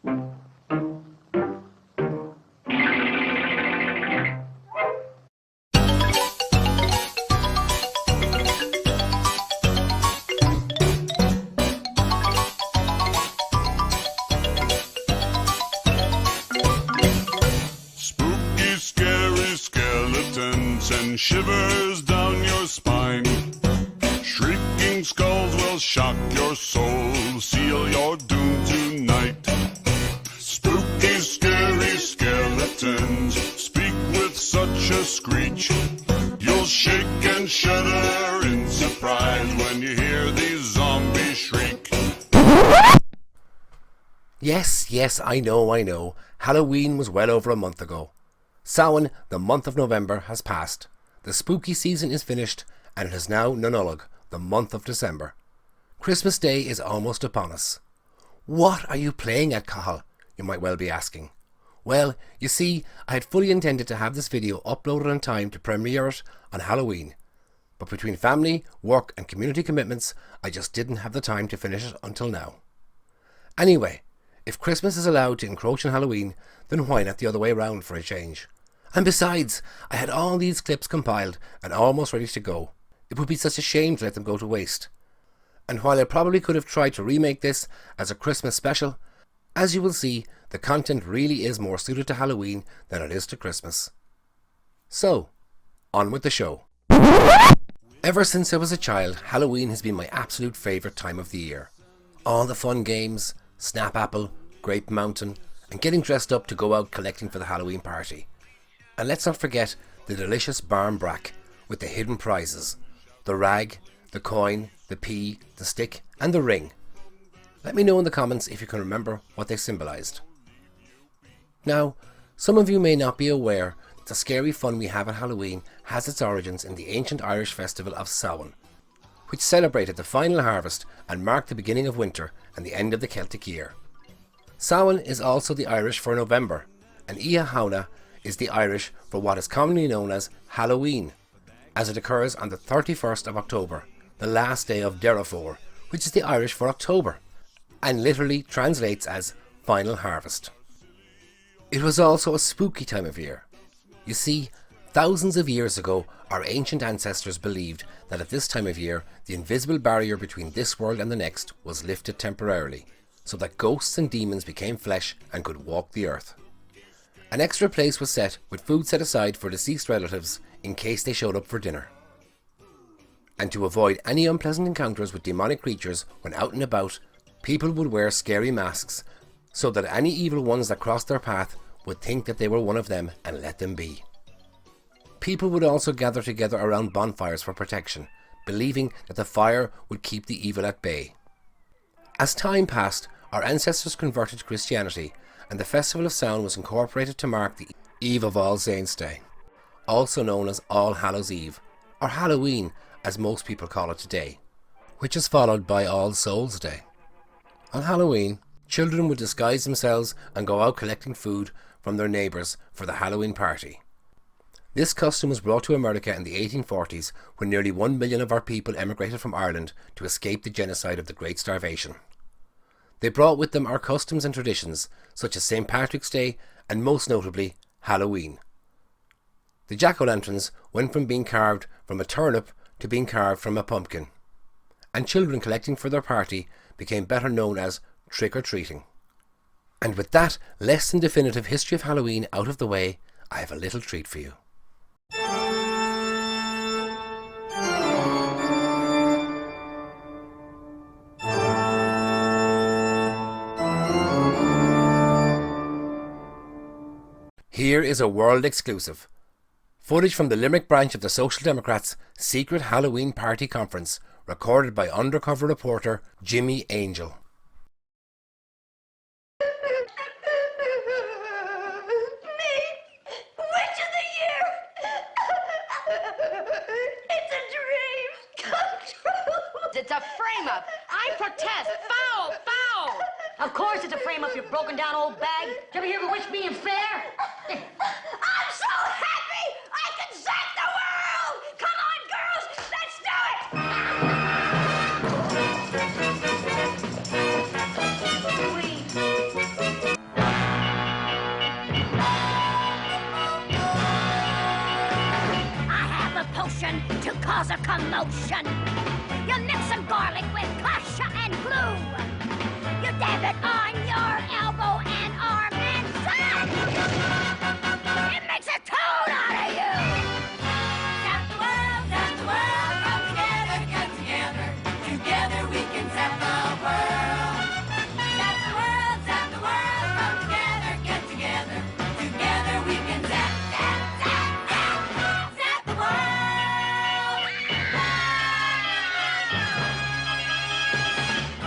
Spooky, scary skeletons send shivers down your spine. Shrieking skulls will shock your soul, seal your doom tonight. Spooky, scary skeletons speak with such a screech. You'll shake and shudder in surprise when you hear these zombies shriek. Yes, I know. Halloween was well over a month ago. Samhain, the month of November, has passed. The spooky season is finished, and it is now Nollaig, the month of December. Christmas Day is almost upon us. What are you playing at, Cathal? You might well be asking. Well, you see, I had fully intended to have this video uploaded on time to premiere it on Halloween. But between family, work and community commitments, I just didn't have the time to finish it until now. Anyway, if Christmas is allowed to encroach on Halloween, then why not the other way round for a change? And besides, I had all these clips compiled and almost ready to go. It would be such a shame to let them go to waste. And while I probably could have tried to remake this as a Christmas special, as you will see, the content really is more suited to Halloween than it is to Christmas. So, on with the show. Ever since I was a child, Halloween has been my absolute favourite time of the year. All the fun games, Snap Apple, Grape Mountain, and getting dressed up to go out collecting for the Halloween party. And let's not forget the delicious barn brack with the hidden prizes, the rag, the coin, the pea, the stick and the ring. Let me know in the comments if you can remember what they symbolised. Now, some of you may not be aware that the scary fun we have at Halloween has its origins in the ancient Irish festival of Samhain, which celebrated the final harvest and marked the beginning of winter and the end of the Celtic year. Samhain is also the Irish for November, and Ia Shona is the Irish for what is commonly known as Halloween, as it occurs on the 31st of October, the last day of Derafór, which is the Irish for October, and literally translates as final harvest. It was also a spooky time of year. You see, thousands of years ago, our ancient ancestors believed that at this time of year, the invisible barrier between this world and the next was lifted temporarily, so that ghosts and demons became flesh and could walk the earth. An extra place was set with food set aside for deceased relatives in case they showed up for dinner. And to avoid any unpleasant encounters with demonic creatures when out and about, people would wear scary masks so that any evil ones that crossed their path would think that they were one of them and let them be. People would also gather together around bonfires for protection, believing that the fire would keep the evil at bay. As time passed, our ancestors converted to Christianity, and the Festival of Samhain was incorporated to mark the Eve of All Saints' Day, also known as All Hallows' Eve, or Halloween as most people call it today, which is followed by All Souls' Day. On Halloween, children would disguise themselves and go out collecting food from their neighbours for the Halloween party. This custom was brought to America in the 1840s when nearly 1 million of our people emigrated from Ireland to escape the genocide of the Great Starvation. They brought with them our customs and traditions, such as St. Patrick's Day and most notably Halloween. The jack-o'-lanterns went from being carved from a turnip to being carved from a pumpkin, and children collecting for their party became better known as trick-or-treating. And with that less than definitive history of Halloween out of the way, I have a little treat for you. Here is a world exclusive. Footage from the Limerick branch of the Social Democrats' secret Halloween party conference, recorded by undercover reporter Jimmy Angel. It's a frame-up. I protest. Foul! Foul! Of course it's a frame-up, you broken down old bag. Did you ever hear of a witch being fair? I'm so happy I can save the world! Come on, girls! Let's do it! cause a commotion. You mix some garlic with kasha and glue. You dab it on your elbow and arm and side. It makes a toad out of you. Zap the world, come together, get together. Together we can zap the world. Zap the world, come together, get together. Together we can zap, zap, zap, zap, zap the world.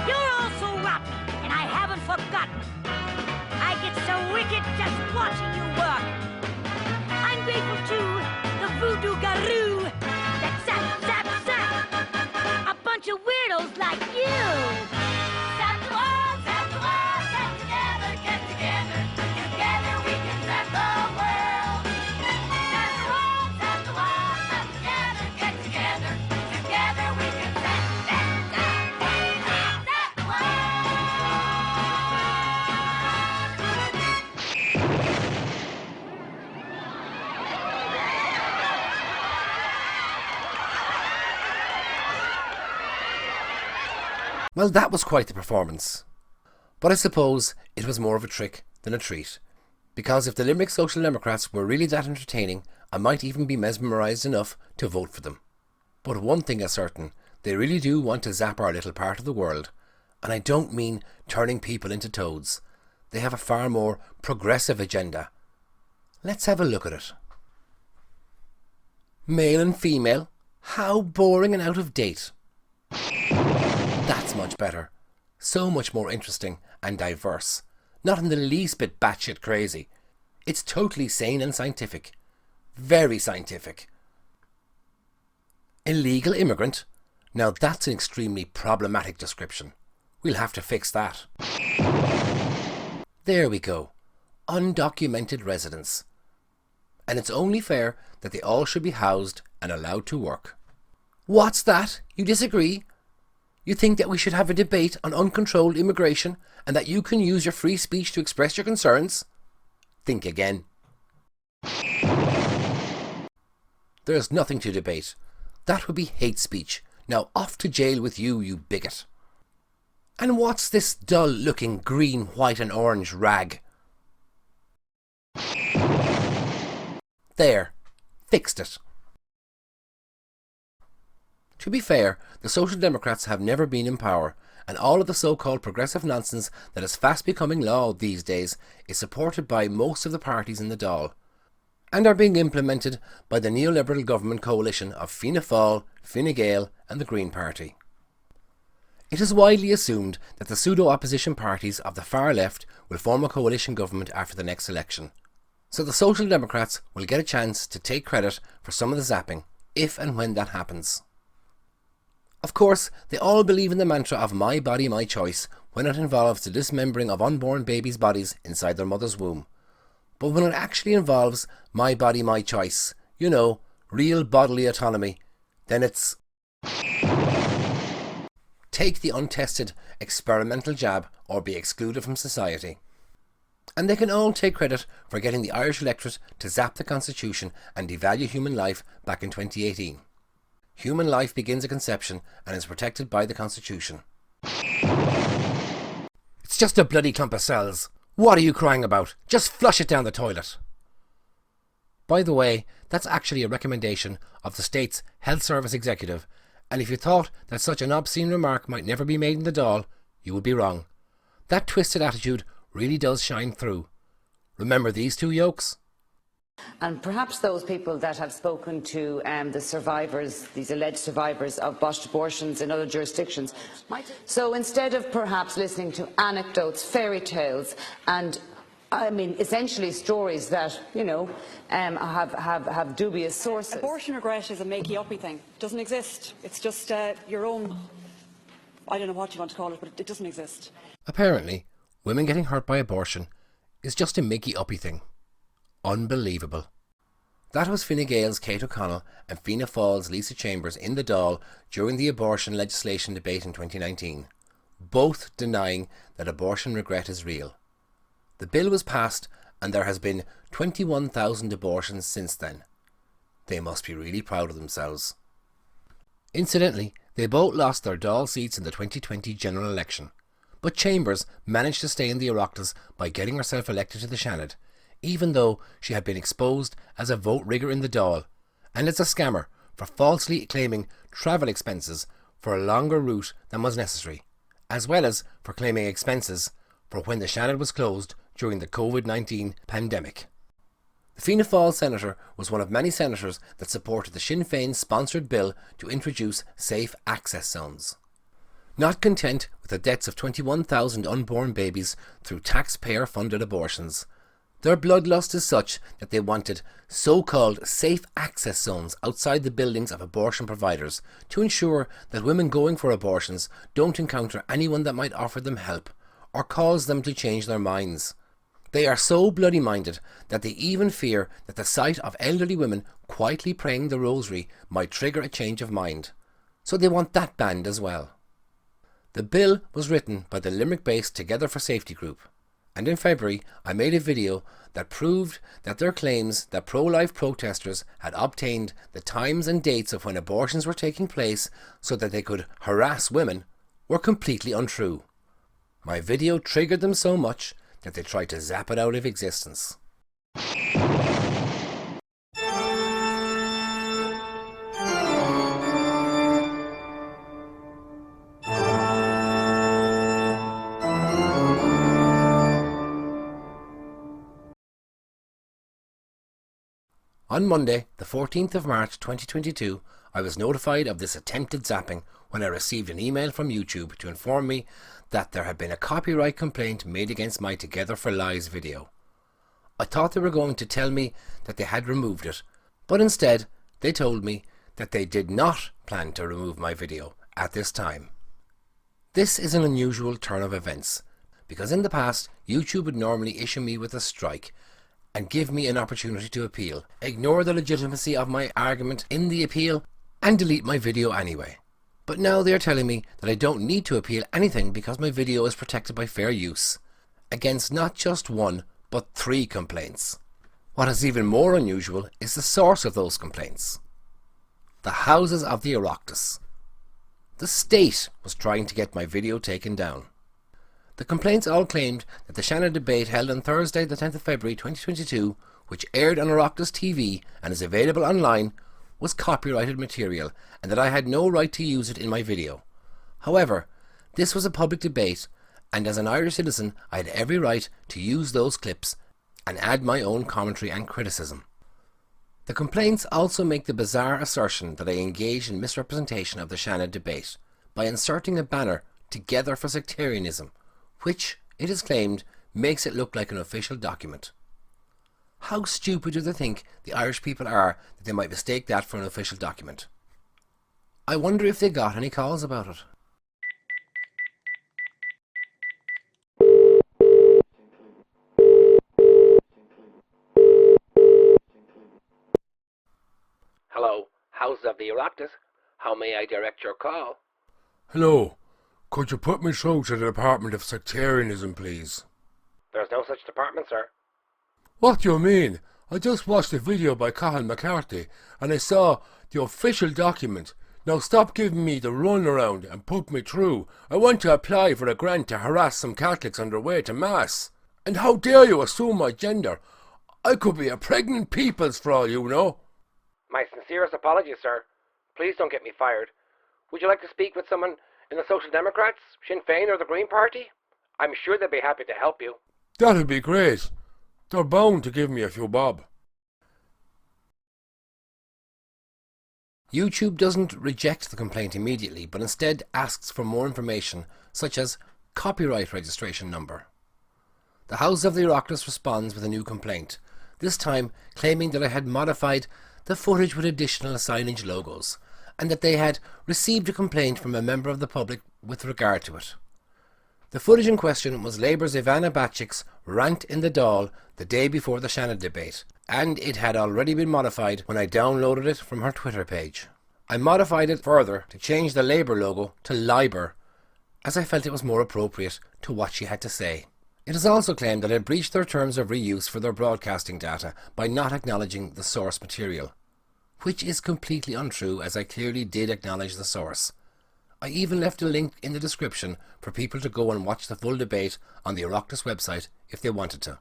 You're all so rotten, and I haven't forgotten. I get so wicked just watching you work. I'm grateful to the voodoo guru that zap, zap, zap a bunch of weirdos like you. Zap the world, get together, get together. Together we can zap the world. Zap the world, come together, get together. Together we can zap, zap, zap, zap, zap the world. Well, that was quite the performance. But I suppose it was more of a trick than a treat. Because if the Limerick Social Democrats were really that entertaining, I might even be mesmerised enough to vote for them. But one thing is certain, they really do want to zap our little part of the world. And I don't mean turning people into toads. They have a far more progressive agenda. Let's have a look at it. Male and female? How boring and out of date. That's much better. So much more interesting and diverse. Not in the least bit batshit crazy. It's totally sane and scientific. Very scientific. Illegal immigrant? Now that's an extremely problematic description. We'll have to fix that. There we go. Undocumented residents. And it's only fair that they all should be housed and allowed to work. What's that? You disagree? You think that we should have a debate on uncontrolled immigration and that you can use your free speech to express your concerns? Think again. There's nothing to debate. That would be hate speech. Now off to jail with you, you bigot. And what's this dull-looking green, white and orange rag? There. Fixed it. To be fair, the Social Democrats have never been in power, and all of the so-called progressive nonsense that is fast becoming law these days is supported by most of the parties in the Dáil, and are being implemented by the neoliberal government coalition of Fianna Fáil, Fine Gael and the Green Party. It is widely assumed that the pseudo-opposition parties of the far left will form a coalition government after the next election, so the Social Democrats will get a chance to take credit for some of the zapping, if and when that happens. Of course, they all believe in the mantra of my body, my choice when it involves the dismembering of unborn babies' bodies inside their mother's womb. But when it actually involves my body, my choice, you know, real bodily autonomy, then it's take the untested experimental jab or be excluded from society. And they can all take credit for getting the Irish electorate to zap the Constitution and devalue human life back in 2018. Human life begins at conception and is protected by the Constitution. It's just a bloody clump of cells. What are you crying about? Just flush it down the toilet. By the way, that's actually a recommendation of the state's Health Service Executive, and if you thought that such an obscene remark might never be made in the Dáil, you would be wrong. That twisted attitude really does shine through. Remember these two yolks? And perhaps those people that have spoken to the survivors, these alleged survivors of botched abortions in other jurisdictions. So instead of perhaps listening to anecdotes, fairy tales and essentially stories that, you know, have dubious sources. Abortion regret is a makey-uppy thing. It doesn't exist. It's just your own, I don't know what you want to call it, but it doesn't exist. Apparently, women getting hurt by abortion is just a makey-uppy thing. Unbelievable. That was Fine Gael's Kate O'Connell and Fianna Fáil's Lisa Chambers in the Dáil during the abortion legislation debate in 2019, both denying that abortion regret is real. The bill was passed and there has been 21,000 abortions since then. They must be really proud of themselves. Incidentally, they both lost their Dáil seats in the 2020 general election. But Chambers managed to stay in the Oireachtas by getting herself elected to the Seanad, even though she had been exposed as a vote rigger in the Dáil and as a scammer for falsely claiming travel expenses for a longer route than was necessary, as well as for claiming expenses for when the Seanad was closed during the COVID-19 pandemic. The Fianna Fáil senator was one of many senators that supported the Sinn Féin-sponsored bill to introduce safe access zones. Not content with the deaths of 21,000 unborn babies through taxpayer-funded abortions, their bloodlust is such that they wanted so-called safe access zones outside the buildings of abortion providers to ensure that women going for abortions don't encounter anyone that might offer them help or cause them to change their minds. They are so bloody-minded that they even fear that the sight of elderly women quietly praying the rosary might trigger a change of mind. So they want that banned as well. The bill was written by the Limerick-based Together for Safety group, and in February I made a video that proved that their claims that pro-life protesters had obtained the times and dates of when abortions were taking place so that they could harass women were completely untrue. My video triggered them so much that they tried to zap it out of existence. On Monday, the 14th of March 2022, I was notified of this attempted zapping when I received an email from YouTube to inform me that there had been a copyright complaint made against my Together for Lies video. I thought they were going to tell me that they had removed it, but instead they told me that they did not plan to remove my video at this time. This is an unusual turn of events, because in the past YouTube would normally issue me with a strike and give me an opportunity to appeal, ignore the legitimacy of my argument in the appeal, and delete my video anyway. But now they are telling me that I don't need to appeal anything because my video is protected by fair use, against not just one, but 3 complaints. What is even more unusual is the source of those complaints. The houses of the Oireachtas. The state was trying to get my video taken down. The complaints all claimed that the Seanad debate held on Thursday the 10th of February 2022, which aired on Oireachtas TV and is available online, was copyrighted material and that I had no right to use it in my video. However, this was a public debate, and as an Irish citizen I had every right to use those clips and add my own commentary and criticism. The complaints also make the bizarre assertion that I engaged in misrepresentation of the Seanad debate by inserting a banner Together for Sectarianism, which, it is claimed, makes it look like an official document. How stupid do they think the Irish people are that they might mistake that for an official document? I wonder if they got any calls about it. Hello, House of the Oireachtas. How may I direct your call? Hello. Could you put me through to the Department of Sectarianism, please? There's no such department, sir. What do you mean? I just watched a video by Cathal McCarthy and I saw the official document. Now stop giving me the runaround and put me through. I want to apply for a grant to harass some Catholics on their way to Mass. And how dare you assume my gender? I could be a pregnant peoples for all you know. My sincerest apologies, sir. Please don't get me fired. Would you like to speak with someone in the Social Democrats, Sinn Féin or the Green Party? I'm sure they'd be happy to help you. That'd be great. They're bound to give me a few bob. YouTube doesn't reject the complaint immediately, but instead asks for more information, such as copyright registration number. The House of the Oireachtas responds with a new complaint, this time claiming that I had modified the footage with additional signage logos, and that they had received a complaint from a member of the public with regard to it. The footage in question was Labour's Ivana Bacik's rant in the Dáil the day before the Seanad debate, and it had already been modified when I downloaded it from her Twitter page. I modified it further to change the Labour logo to Liber, as I felt it was more appropriate to what she had to say. It is also claimed that I breached their terms of reuse for their broadcasting data by not acknowledging the source material. which is completely untrue, as I clearly did acknowledge the source. I even left a link in the description for people to go and watch the full debate on the Oireachtas website if they wanted to.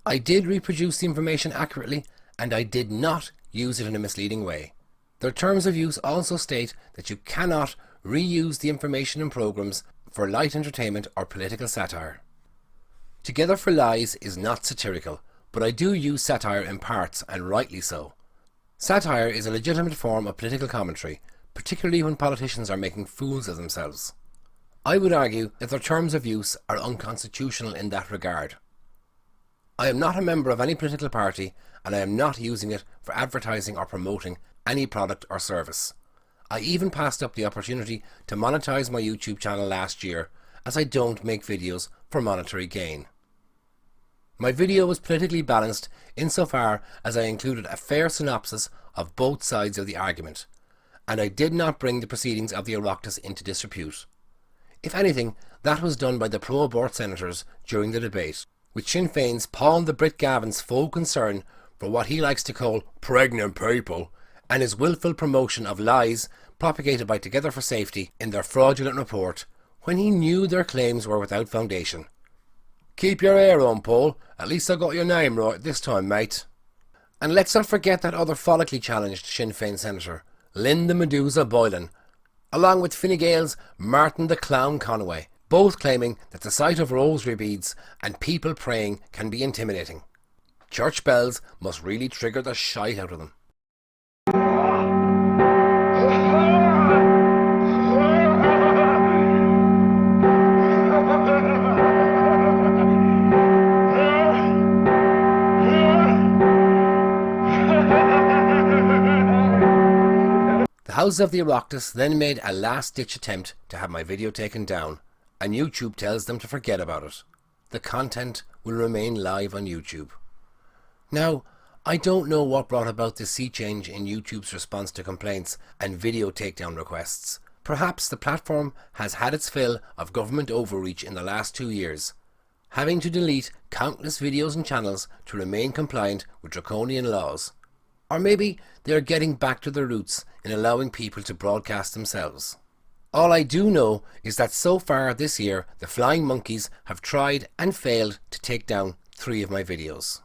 I did reproduce the information accurately, and I did not use it in a misleading way. Their terms of use also state that you cannot reuse the information in programmes for light entertainment or political satire. Together for Lies is not satirical, but I do use satire in parts, and rightly so. Satire is a legitimate form of political commentary, particularly when politicians are making fools of themselves. I would argue that their terms of use are unconstitutional in that regard. I am not a member of any political party, and I am not using it for advertising or promoting any product or service. I even passed up the opportunity to monetize my YouTube channel last year, as I don't make videos for monetary gain. My video was politically balanced insofar as I included a fair synopsis of both sides of the argument, and I did not bring the proceedings of the Oireachtas into disrepute. If anything, that was done by the pro-abort senators during the debate, with Sinn Féin's Paul the Brit Gavin's full concern for what he likes to call pregnant people, and his willful promotion of lies propagated by Together for Safety in their fraudulent report, when he knew their claims were without foundation. Keep your ear on, Paul. At least I got your name right this time, mate. And let's not forget that other follically challenged Sinn Féin senator, Lynn the Medusa Boylan, along with Fine Gael's Martin the Clown Conway, both claiming that the sight of rosary beads and people praying can be intimidating. Church bells must really trigger the shite out of them. The House of the Oireachtas then made a last-ditch attempt to have my video taken down, and YouTube tells them to forget about it. The content will remain live on YouTube. Now, I don't know what brought about this sea change in YouTube's response to complaints and video takedown requests. Perhaps the platform has had its fill of government overreach in the last 2 years, having to delete countless videos and channels to remain compliant with draconian laws. Or maybe they are getting back to their roots in allowing people to broadcast themselves. All I do know is that so far this year the Flying Monkeys have tried and failed to take down 3 of my videos.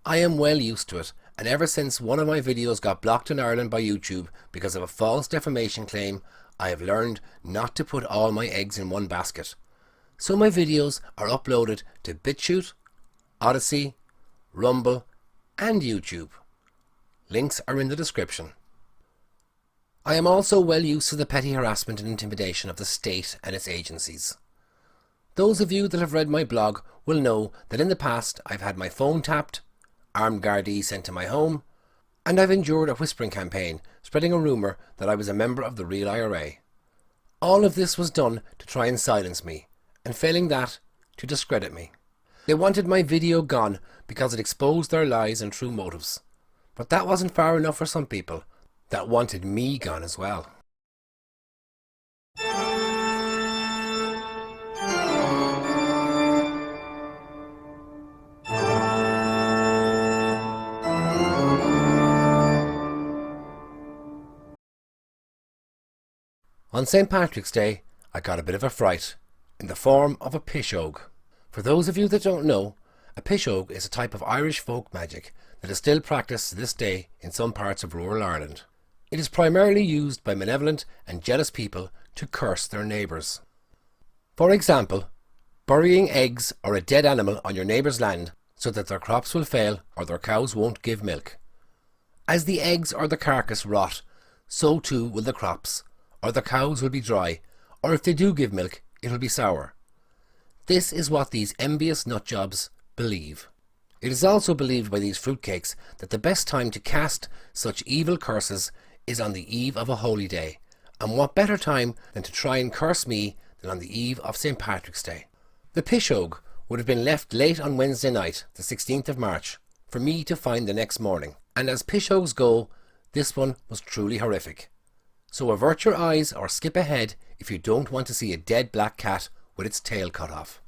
I am well used to it, and ever since one of my videos got blocked in Ireland by YouTube because of a false defamation claim, I have learned not to put all my eggs in one basket. So my videos are uploaded to BitChute, Odyssey, Rumble and YouTube. Links are in the description. I am also well used to the petty harassment and intimidation of the state and its agencies. Those of you that have read my blog will know that in the past I've had my phone tapped, armed Gardaí sent to my home, and I've endured a whispering campaign spreading a rumour that I was a member of the real IRA. All of this was done to try and silence me, and failing that, to discredit me. They wanted my video gone because it exposed their lies and true motives. But that wasn't far enough for some people that wanted me gone as well. On St. Patrick's Day, I got a bit of a fright, in the form of a pishogue. For those of you that don't know, a pishogue is a type of Irish folk magic that is still practiced to this day in some parts of rural Ireland. It is primarily used by malevolent and jealous people to curse their neighbours. For example, burying eggs or a dead animal on your neighbour's land so that their crops will fail or their cows won't give milk. As the eggs or the carcass rot, so too will the crops, or the cows will be dry, or if they do give milk, it will be sour. This is what these envious nutjobs believe. It is also believed by these fruitcakes that the best time to cast such evil curses is on the eve of a holy day, and what better time than to try and curse me than on the eve of St. Patrick's Day. The pishogue would have been left late on Wednesday night, the 16th of March, for me to find the next morning, and as pishogues go, this one was truly horrific. So avert your eyes or skip ahead if you don't want to see a dead black cat with its tail cut off.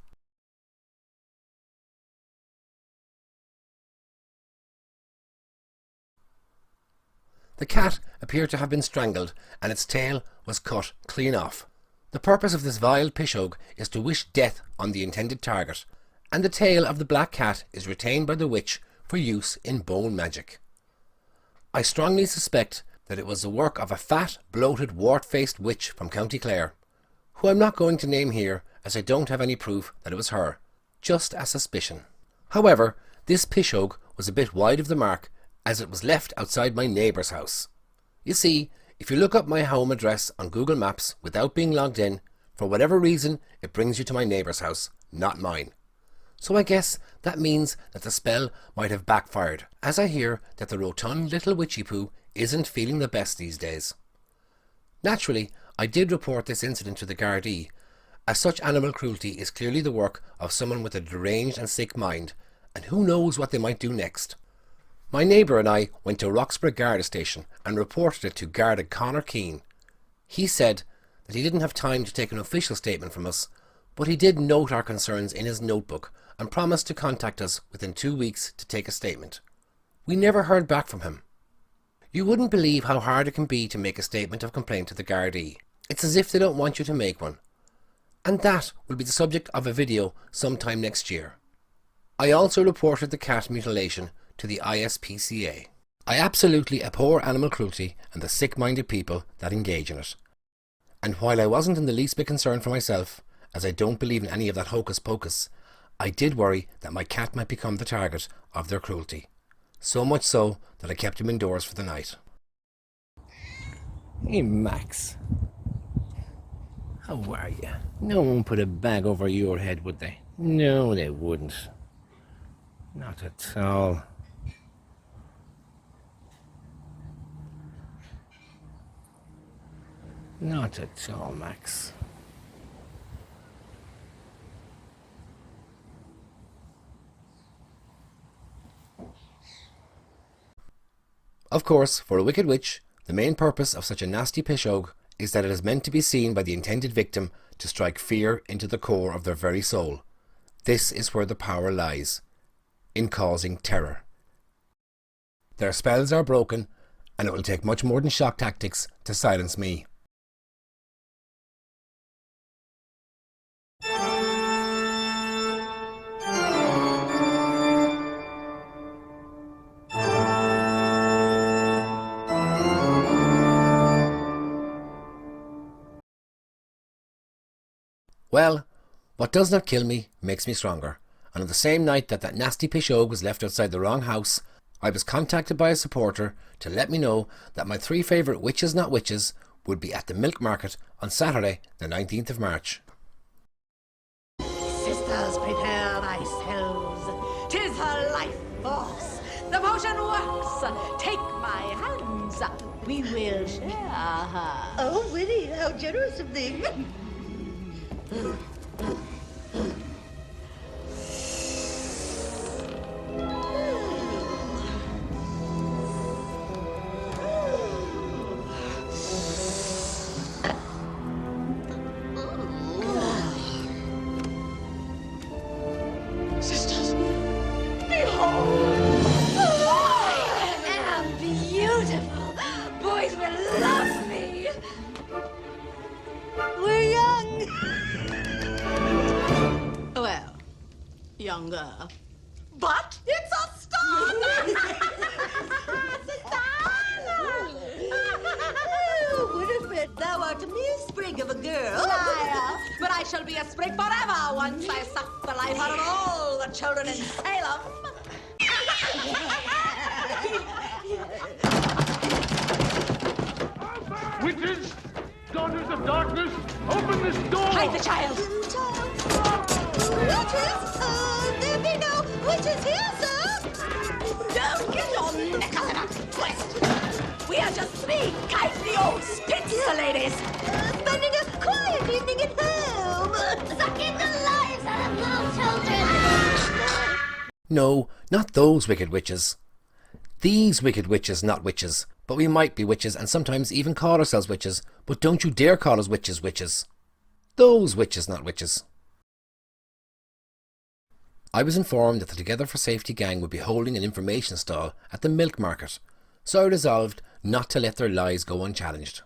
The cat appeared to have been strangled, and its tail was cut clean off. The purpose of this vile pishog is to wish death on the intended target, and the tail of the black cat is retained by the witch for use in bone magic. I strongly suspect that it was the work of a fat, bloated, wart-faced witch from County Clare, who I'm not going to name here as I don't have any proof that it was her, just a suspicion. However, this pishog was a bit wide of the mark, as it was left outside my neighbour's house. You see, if you look up my home address on Google Maps without being logged in, for whatever reason it brings you to my neighbour's house, not mine. So I guess that means that the spell might have backfired, as I hear that the rotund little witchypoo isn't feeling the best these days. Naturally, I did report this incident to the Gardaí, as such animal cruelty is clearly the work of someone with a deranged and sick mind, and who knows what they might do next. My neighbour and I went to Roxburgh Guarda station and reported it to Guarda Connor Keane. He said that he didn't have time to take an official statement from us, but he did note our concerns in his notebook and promised to contact us within 2 weeks to take a statement. We never heard back from him. You wouldn't believe how hard it can be to make a statement of complaint to the Gardaí. It's as if they don't want you to make one. And that will be the subject of a video sometime next year. I also reported the cat mutilation to the ISPCA. I absolutely abhor animal cruelty and the sick-minded people that engage in it. And while I wasn't in the least bit concerned for myself, as I don't believe in any of that hocus pocus, I did worry that my cat might become the target of their cruelty. So much so that I kept him indoors for the night. Hey Max, how are you? No one put a bag over your head, would they? No, they wouldn't. Not at all. Not at all, Max. Of course, for a wicked witch, the main purpose of such a nasty pishog is that it is meant to be seen by the intended victim to strike fear into the core of their very soul. This is where the power lies, in causing terror. Their spells are broken, and it will take much more than shock tactics to silence me. Well, what does not kill me makes me stronger, and on the same night that that nasty pishog was left outside the wrong house, I was contacted by a supporter to let me know that my 3 favourite witches not witches would be at the milk market on Saturday the 19th of March. Sisters, prepare thyselves. 'Tis her life force. The potion works. Take my hands. We will share her. Oh, Winnie, how generous of thee. Sisters, behold! I am beautiful. Boys will love me. We're young. Well, younger. But it's a star! Oh, Winifred, thou art a mere sprig of a girl. Liar! But I shall be a sprig forever once I suck the life out of all the children in Salem. Witches! Daughters of darkness! Open this door! Hide the child! Witches? There be no witches here, sir. Don't get your knickers in a twist! We are just 3 kindly old spinster ladies! Spending a quiet evening at home. Sucking the lives out of little children. No, not those wicked witches. These wicked witches not witches. But we might be witches and sometimes even call ourselves witches, but don't you dare call us witches witches. Those witches not witches. I was informed that the Together for Safety gang would be holding an information stall at the milk market, so I resolved not to let their lies go unchallenged.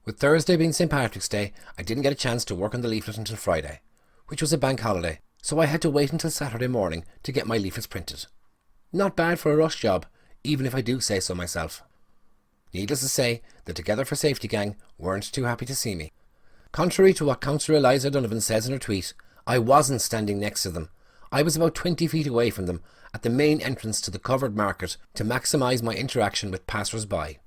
With Thursday being St. Patrick's Day, I didn't get a chance to work on the leaflet until Friday, which was a bank holiday, so I had to wait until Saturday morning to get my leaflets printed. Not bad for a rush job, even if I do say so myself. Needless to say, the Together for Safety gang weren't too happy to see me. Contrary to what Councillor Eliza Donovan says in her tweet, I wasn't standing next to them. I was about 20 feet away from them, at the main entrance to the covered market, to maximise my interaction with passers-by.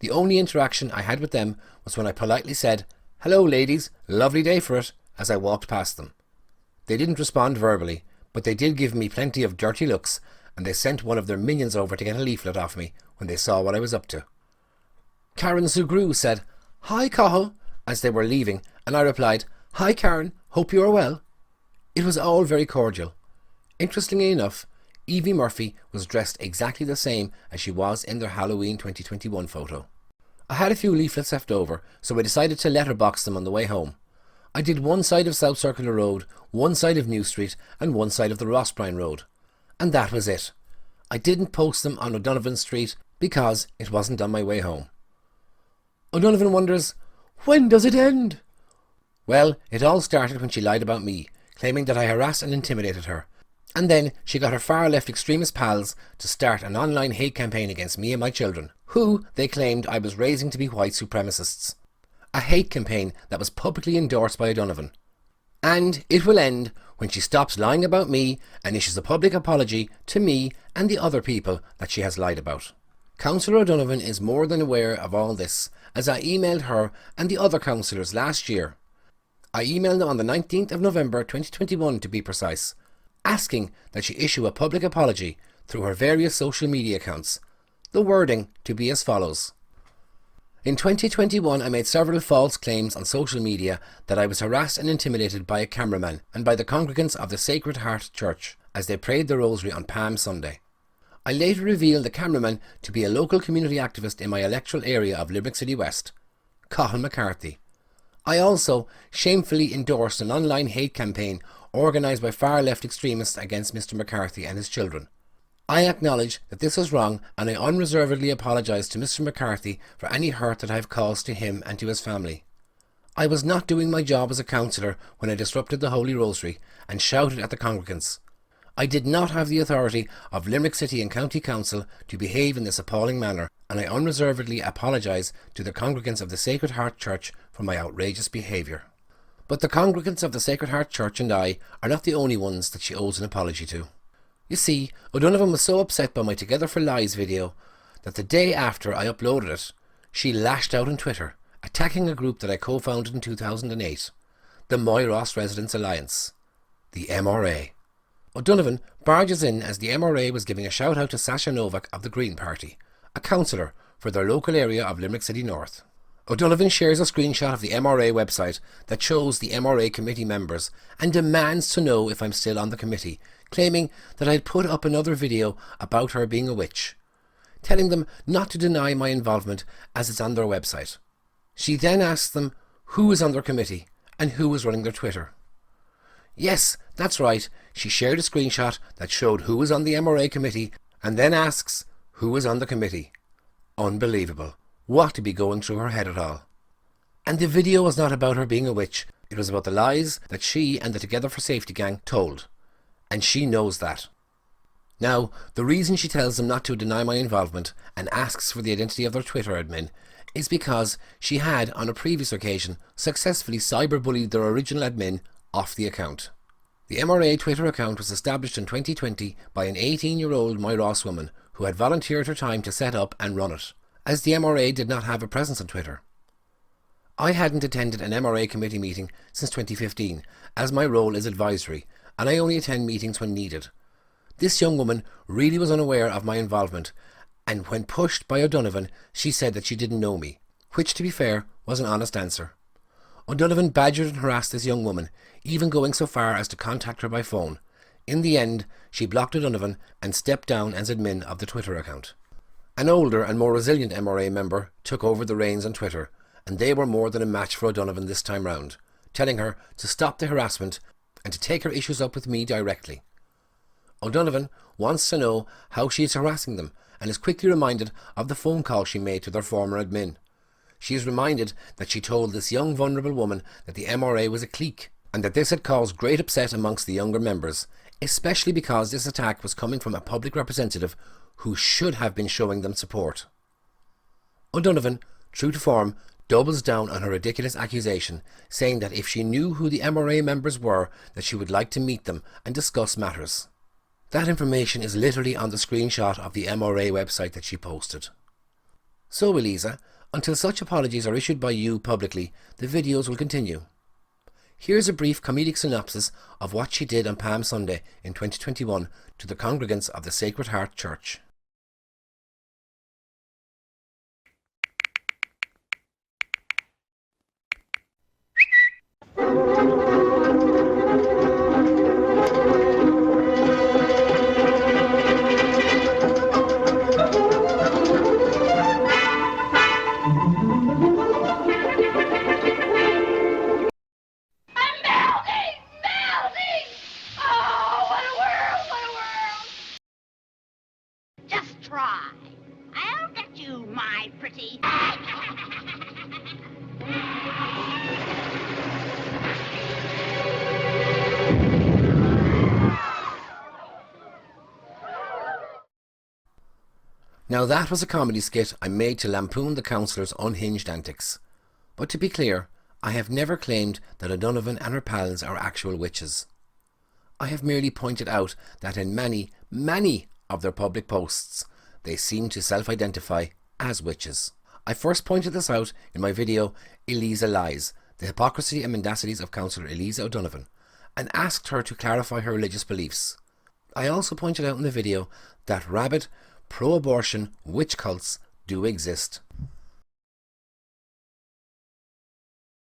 The only interaction I had with them was when I politely said, "Hello ladies, lovely day for it," as I walked past them. They didn't respond verbally, but they did give me plenty of dirty looks, and they sent one of their minions over to get a leaflet off me when they saw what I was up to. Karen Zugru said, "Hi Cathal," as they were leaving, and I replied, "Hi Karen, hope you are well." It was all very cordial. Interestingly enough, Evie Murphy was dressed exactly the same as she was in their Halloween 2021 photo. I had a few leaflets left over, so I decided to letterbox them on the way home. I did one side of South Circular Road, one side of New Street, and one side of the Rossbrine Road. And that was it. I didn't post them on O'Donovan Street because it wasn't on my way home. O'Donovan wonders, when does it end? Well, it all started when she lied about me, claiming that I harassed and intimidated her. And then she got her far-left extremist pals to start an online hate campaign against me and my children, who they claimed I was raising to be white supremacists. A hate campaign that was publicly endorsed by O'Donovan. And it will end when she stops lying about me and issues a public apology to me and the other people that she has lied about. Councillor O'Donovan is more than aware of all this, as I emailed her and the other councillors last year. I emailed them on the 19th of November 2021 to be precise, asking that she issue a public apology through her various social media accounts. The wording to be as follows. In 2021 I made several false claims on social media that I was harassed and intimidated by a cameraman and by the congregants of the Sacred Heart Church as they prayed the Rosary on Palm Sunday. I later revealed the cameraman to be a local community activist in my electoral area of Limerick City West, Cathal McCarthy. I also shamefully endorsed an online hate campaign organised by far-left extremists against Mr McCarthy and his children. I acknowledge that this was wrong, and I unreservedly apologise to Mr McCarthy for any hurt that I have caused to him and to his family. I was not doing my job as a councillor when I disrupted the Holy Rosary and shouted at the congregants. I did not have the authority of Limerick City and County Council to behave in this appalling manner, and I unreservedly apologise to the congregants of the Sacred Heart Church for my outrageous behaviour. But the congregants of the Sacred Heart Church and I are not the only ones that she owes an apology to. You see, O'Donovan was so upset by my Together for Lies video that the day after I uploaded it, she lashed out on Twitter, attacking a group that I co-founded in 2008, the Moyross Residents Alliance, the MRA. O'Donovan barges in as the MRA was giving a shout out to Sasha Novak of the Green Party, a councillor for their local area of Limerick City North. O'Donovan shares a screenshot of the MRA website that shows the MRA committee members and demands to know if I'm still on the committee, claiming that I'd put up another video about her being a witch, telling them not to deny my involvement as it's on their website. She then asks them who is on their committee and who is running their Twitter. Yes, that's right, she shared a screenshot that showed who was on the MRA committee and then asks who was on the committee. Unbelievable. What to be going through her head at all. And the video was not about her being a witch, it was about the lies that she and the Together for Safety gang told. And she knows that. Now, the reason she tells them not to deny my involvement and asks for the identity of their Twitter admin is because she had, on a previous occasion, successfully cyberbullied their original admin off the account. The MRA Twitter account was established in 2020 by an 18-year-old Moyross woman who had volunteered her time to set up and run it, as the MRA did not have a presence on Twitter. I hadn't attended an MRA committee meeting since 2015, as my role is advisory, and I only attend meetings when needed. This young woman really was unaware of my involvement, and when pushed by O'Donovan, she said that she didn't know me, which, to be fair, was an honest answer. O'Donovan badgered and harassed this young woman, even going so far as to contact her by phone. In the end, she blocked O'Donovan and stepped down as admin of the Twitter account. An older and more resilient MRA member took over the reins on Twitter, and they were more than a match for O'Donovan this time round, telling her to stop the harassment and to take her issues up with me directly. O'Donovan wants to know how she is harassing them and is quickly reminded of the phone call she made to their former admin. She is reminded that she told this young vulnerable woman that the MRA was a clique, and that this had caused great upset amongst the younger members, especially because this attack was coming from a public representative who should have been showing them support. O'Donovan, true to form, doubles down on her ridiculous accusation, saying that if she knew who the MRA members were, that she would like to meet them and discuss matters. That information is literally on the screenshot of the MRA website that she posted. So Eliza, until such apologies are issued by you publicly, the videos will continue. Here's a brief comedic synopsis of what she did on Palm Sunday in 2021 to the congregants of the Sacred Heart Church. Try. I'll get you, my pretty. Now that was a comedy skit I made to lampoon the councillor's unhinged antics. But to be clear, I have never claimed that O'Donovan and her pals are actual witches. I have merely pointed out that in many of their public posts, they seem to self-identify as witches. I first pointed this out in my video Eliza Lies, the hypocrisy and mendacities of Councillor Eliza O'Donovan, and asked her to clarify her religious beliefs. I also pointed out in the video that rabid, pro-abortion witch cults do exist.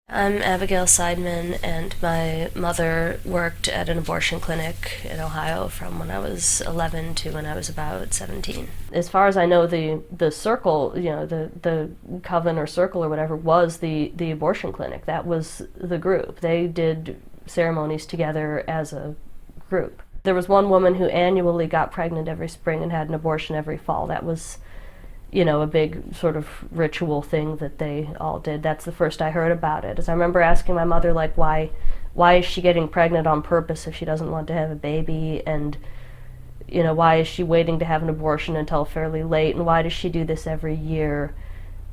I'm Abigail Seidman, and my mother worked at an abortion clinic in Ohio from when I was 11 to when I was about 17. As far as I know, the circle, the coven or circle or whatever, was the abortion clinic. That was the group. They did ceremonies together as a group. There was one woman who annually got pregnant every spring and had an abortion every fall. That was a big sort of ritual thing that they all did. That's the first I heard about it. As I remember asking my mother, like, why is she getting pregnant on purpose if she doesn't want to have a baby? And, why is she waiting to have an abortion until fairly late? And why does she do this every year?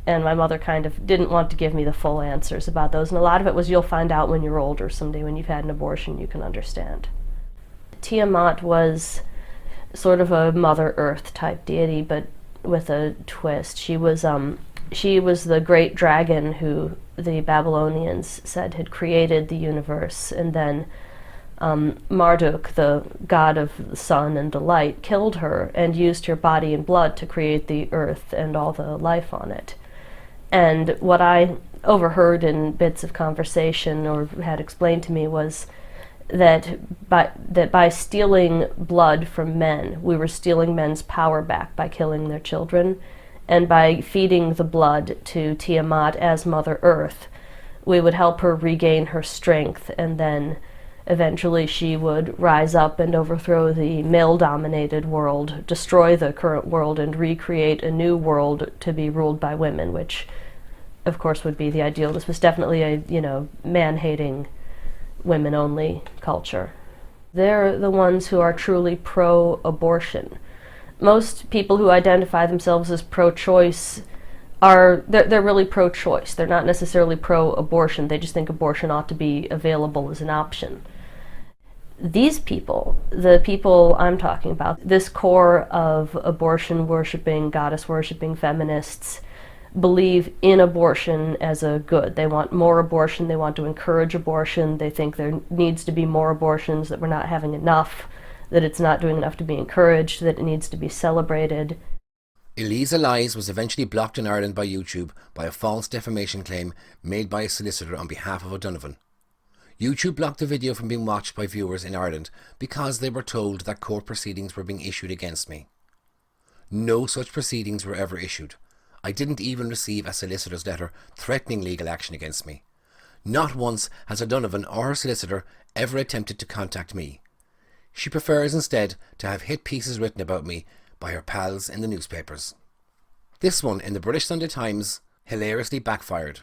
And my mother kind of didn't want to give me the full answers about those. And a lot of it was, you'll find out when you're older someday. When you've had an abortion, you can understand. Tiamat was sort of a Mother Earth type deity, but with a twist. She was the great dragon who the Babylonians said had created the universe, and then Marduk, the god of the sun and delight, killed her and used her body and blood to create the earth and all the life on it. And what I overheard in bits of conversation or had explained to me was that by stealing blood from men, we were stealing men's power back by killing their children, and by feeding the blood to Tiamat as Mother Earth, we would help her regain her strength, and then eventually she would rise up and overthrow the male-dominated world, destroy the current world, and recreate a new world to be ruled by women, which of course would be the ideal. This was definitely a, man-hating, women-only culture. They're the ones who are truly pro-abortion. Most people who identify themselves as pro-choice they're really pro-choice. They're not necessarily pro-abortion. They just think abortion ought to be available as an option. These people, the people I'm talking about, this core of abortion-worshipping, goddess-worshipping feminists, believe in abortion as a good. They want more abortion, they want to encourage abortion, they think there needs to be more abortions, that we're not having enough, that it's not doing enough to be encouraged, that it needs to be celebrated. Eliza Lies was eventually blocked in Ireland by YouTube by a false defamation claim made by a solicitor on behalf of O'Donovan. YouTube blocked the video from being watched by viewers in Ireland because they were told that court proceedings were being issued against me. No such proceedings were ever issued. I didn't even receive a solicitor's letter threatening legal action against me. Not once has O'Donovan or her solicitor ever attempted to contact me. She prefers instead to have hit pieces written about me by her pals in the newspapers. This one in the British Sunday Times hilariously backfired,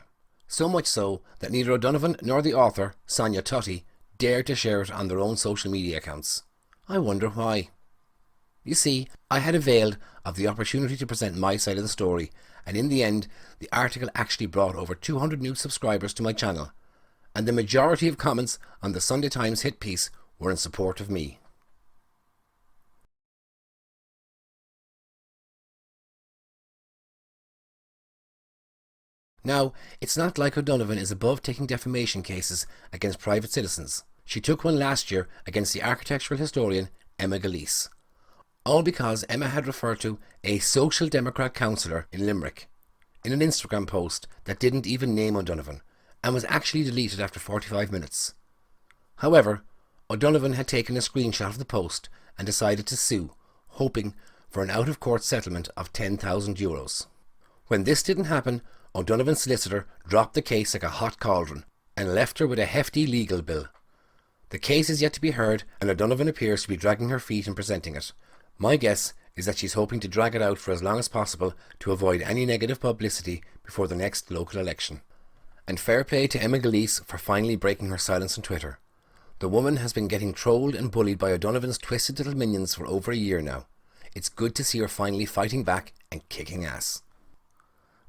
so much so that neither O'Donovan nor the author, Sonia Tutty, dared to share it on their own social media accounts. I wonder why. You see, I had availed of the opportunity to present my side of the story, and in the end, the article actually brought over 200 new subscribers to my channel, and the majority of comments on the Sunday Times hit piece were in support of me. Now, it's not like O'Donovan is above taking defamation cases against private citizens. She took one last year against the architectural historian Emma Gillese, all because Emma had referred to a Social Democrat councillor in Limerick in an Instagram post that didn't even name O'Donovan and was actually deleted after 45 minutes. However, O'Donovan had taken a screenshot of the post and decided to sue, hoping for an out-of-court settlement of €10,000. When this didn't happen, O'Donovan's solicitor dropped the case like a hot cauldron and left her with a hefty legal bill. The case is yet to be heard, and O'Donovan appears to be dragging her feet in presenting it. My guess is that she's hoping to drag it out for as long as possible to avoid any negative publicity before the next local election. And fair play to Emma Gillese for finally breaking her silence on Twitter. The woman has been getting trolled and bullied by O'Donovan's twisted little minions for over a year now. It's good to see her finally fighting back and kicking ass.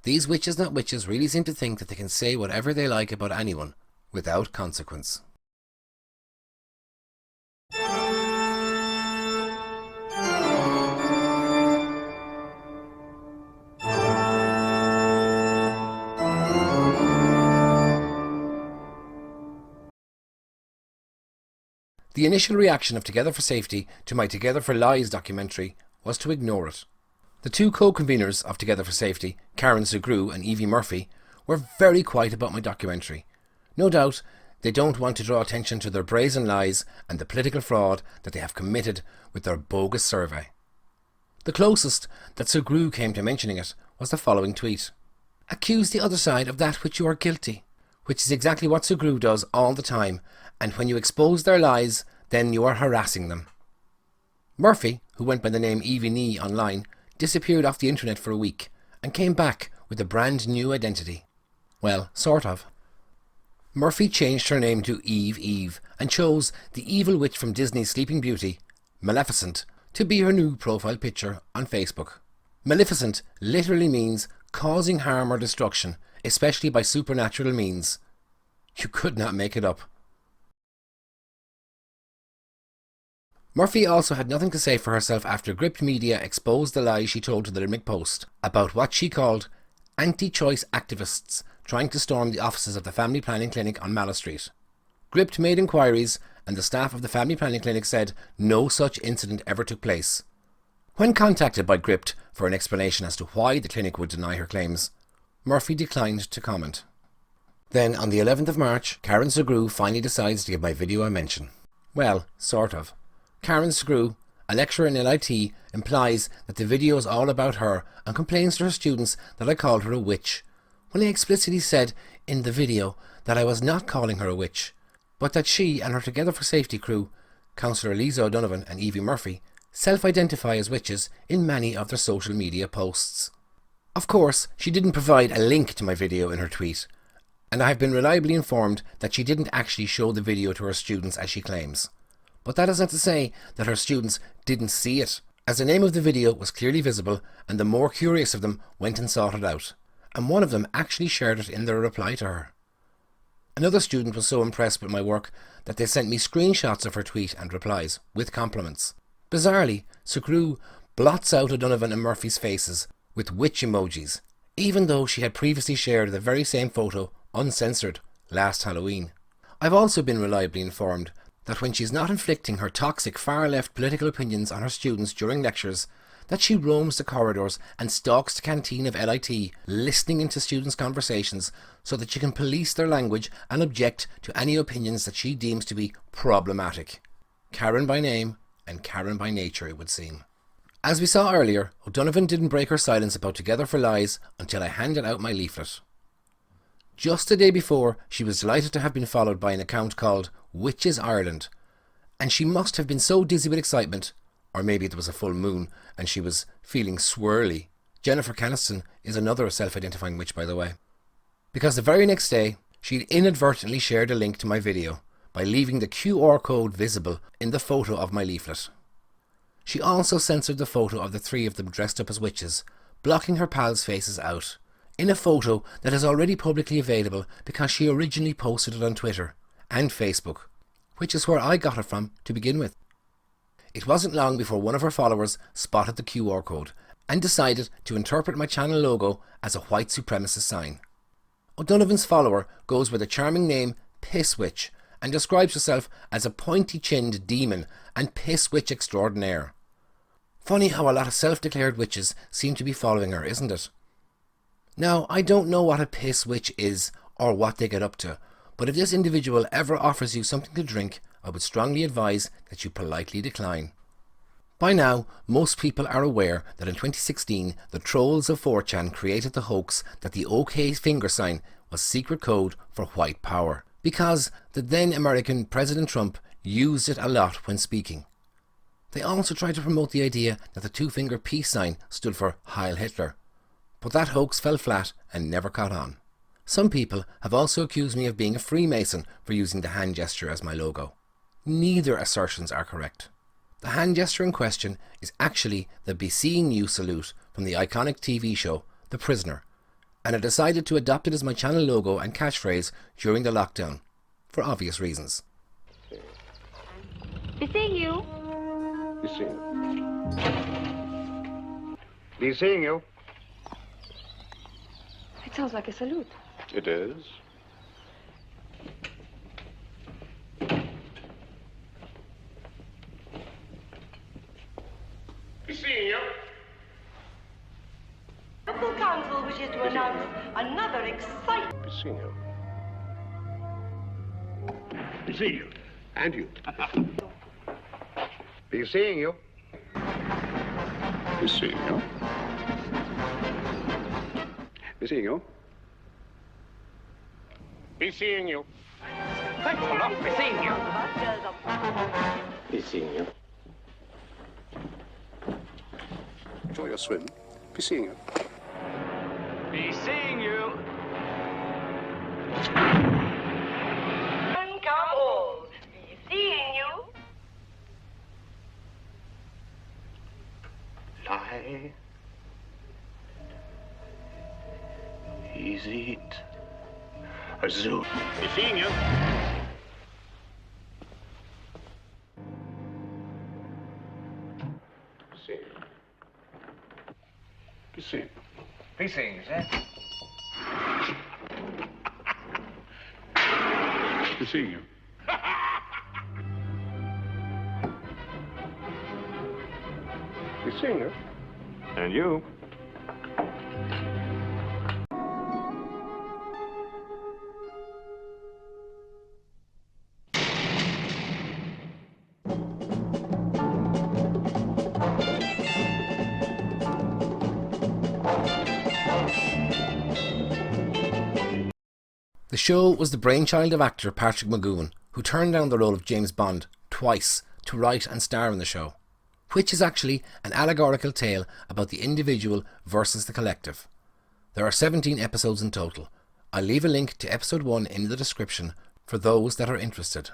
These witches not witches really seem to think that they can say whatever they like about anyone without consequence. The initial reaction of Together for Safety to my Together for Lies documentary was to ignore it. The two co-conveners of Together for Safety, Karen Sugrue and Evie Murphy, were very quiet about my documentary. No doubt they don't want to draw attention to their brazen lies and the political fraud that they have committed with their bogus survey. The closest that Sugrue came to mentioning it was the following tweet. "Accuse the other side of that which you are guilty," which is exactly what Sugrue does all the time, and when you expose their lies, then you are harassing them. Murphy, who went by the name Evie Nee online, disappeared off the internet for a week and came back with a brand new identity. Well, sort of. Murphy changed her name to Eve and chose the evil witch from Disney's Sleeping Beauty, Maleficent, to be her new profile picture on Facebook. Maleficent literally means causing harm or destruction, especially by supernatural means. You could not make it up. Murphy also had nothing to say for herself after Gript Media exposed the lies she told to the Limerick Post about what she called anti-choice activists trying to storm the offices of the Family Planning Clinic on Mallow Street. Gript made inquiries and the staff of the Family Planning Clinic said no such incident ever took place. When contacted by Gript for an explanation as to why the clinic would deny her claims, Murphy declined to comment. Then, on the 11th of March, Karen Sugrue finally decides to give my video a mention. Well, sort of. Karen Sugrue, a lecturer in LIT, implies that the video is all about her and complains to her students that I called her a witch, when I explicitly said in the video that I was not calling her a witch, but that she and her Together for Safety crew, Councillor Lisa O'Donovan and Evie Murphy, self-identify as witches in many of their social media posts. Of course, she didn't provide a link to my video in her tweet, and I have been reliably informed that she didn't actually show the video to her students as she claims. But that is not to say that her students didn't see it, as the name of the video was clearly visible and the more curious of them went and sought it out, and one of them actually shared it in their reply to her. Another student was so impressed with my work that they sent me screenshots of her tweet and replies, with compliments. Bizarrely, Sugrue blots out O'Donovan and Murphy's faces with witch emojis, even though she had previously shared the very same photo, uncensored, last Halloween. I've also been reliably informed that when she's not inflicting her toxic far-left political opinions on her students during lectures, that she roams the corridors and stalks the canteen of LIT, listening into students' conversations so that she can police their language and object to any opinions that she deems to be problematic. Karen by name and Karen by nature, it would seem. As we saw earlier, O'Donovan didn't break her silence about Together for Lies until I handed out my leaflet. Just the day before, she was delighted to have been followed by an account called Witches Ireland, and she must have been so dizzy with excitement, Or maybe it was a full moon and she was feeling swirly. Jennifer Caniston is another self-identifying witch, by the way. Because the very next day, she'd inadvertently shared a link to my video by leaving the QR code visible in the photo of my leaflet. She also censored the photo of the three of them dressed up as witches, blocking her pals' faces out, in a photo that is already publicly available because she originally posted it on Twitter and Facebook, which is where I got it from to begin with. It wasn't long before one of her followers spotted the QR code and decided to interpret my channel logo as a white supremacist sign. O'Donovan's follower goes by the charming name Piss Witch and describes herself as a pointy-chinned demon and piss witch extraordinaire. Funny how a lot of self-declared witches seem to be following her, isn't it? Now, I don't know what a piss witch is or what they get up to, but if this individual ever offers you something to drink, I would strongly advise that you politely decline. By now, most people are aware that in 2016, the trolls of 4chan created the hoax that the OK finger sign was secret code for white power, because the then American President Trump used it a lot when speaking. They also tried to promote the idea that the two-finger peace sign stood for Heil Hitler, but that hoax fell flat and never caught on. Some people have also accused me of being a Freemason for using the hand gesture as my logo. Neither assertions are correct. The hand gesture in question is actually the "Be Seeing You" salute from the iconic TV show The Prisoner, and I decided to adopt it as my channel logo and catchphrase during the lockdown, for obvious reasons. Be seeing you. Be seeing you. Be seeing you. It sounds like a salute. It is. Be seeing you. Local council wishes to announce another exciting... Be seeing you. Be seeing you. And you. Be seeing you. Be seeing you. Be seeing you. Be seeing you. Thanks a lot. Be seeing you. Be seeing you. Enjoy your swim. Be seeing you. Be seeing you. Come all. Be seeing you. Lie. Easy it. A zoo. Be seeing you. Be seeing you. Be seeing you. Be seeing you, sir. Be seeing you. Be seeing you. And you. The show was the brainchild of actor Patrick McGoohan, who turned down the role of James Bond twice to write and star in the show, which is actually an allegorical tale about the individual versus the collective. There are 17 episodes in total. I'll leave a link to episode 1 in the description for those that are interested.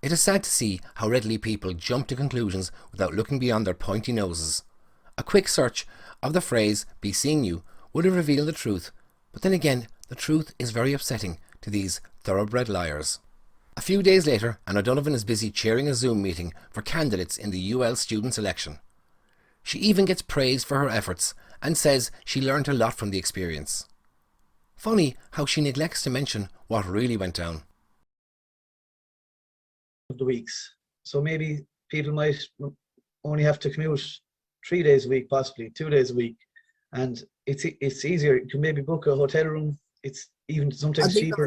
It is sad to see how readily people jump to conclusions without looking beyond their pointy noses. A quick search of the phrase "be seeing you" would have revealed the truth, but then again, the truth is very upsetting to these thoroughbred liars. A few days later, and O'Donovan is busy chairing a Zoom meeting for candidates in the UL students' election. She even gets praised for her efforts and says she learned a lot from the experience. Funny how she neglects to mention what really went down. The weeks, so maybe people might only have to commute 3 days a week, possibly 2 days a week, and it's easier. You can maybe book a hotel room. It's even sometimes cheaper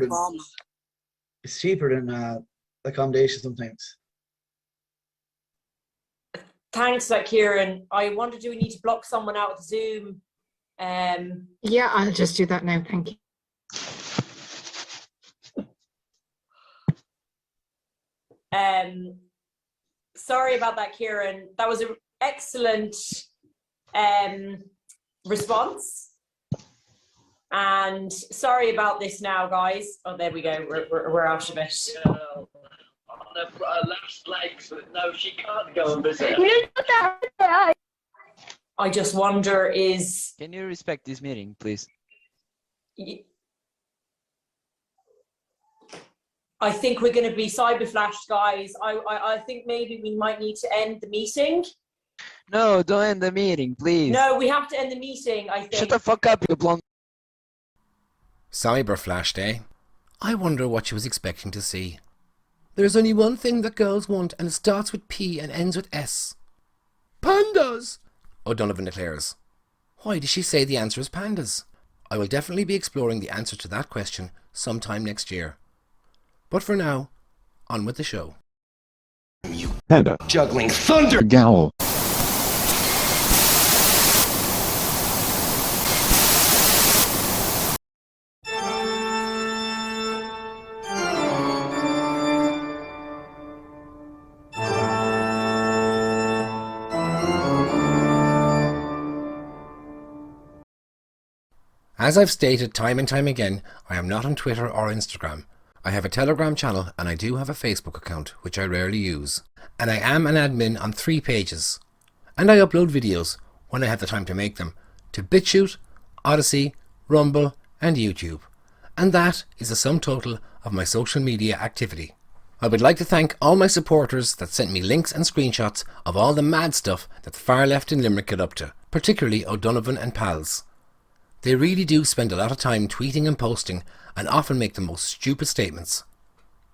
than accommodation sometimes. Thanks, Kieran. I wonder, do we need to block someone out of Zoom? Yeah, I'll just do that now. Thank you. Sorry about that, Kieran. That was an excellent response. And sorry about this now, guys. Oh, there we go. We're out of it. On the last legs, no, she can't go and visit. I just wonder is... Can you respect this meeting, please? I think we're going to be cyber flashed, guys. I think maybe we might need to end the meeting. No, don't end the meeting, please. No, we have to end the meeting, I think. Shut the fuck up, you blonde. Cyber flashed, eh? I wonder what she was expecting to see. There's only one thing that girls want, and it starts with P and ends with S. Pandas! O'Donovan declares. Why does she say the answer is pandas? I will definitely be exploring the answer to that question sometime next year. But for now, on with the show. You panda juggling thunder gowl. As I've stated time and time again, I am not on Twitter or Instagram. I have a Telegram channel and I do have a Facebook account, which I rarely use. And I am an admin on 3 pages. And I upload videos, when I have the time to make them, to BitChute, Odyssey, Rumble and YouTube. And that is the sum total of my social media activity. I would like to thank all my supporters that sent me links and screenshots of all the mad stuff that the far left in Limerick get up to, particularly O'Donovan and pals. They really do spend a lot of time tweeting and posting and often make the most stupid statements.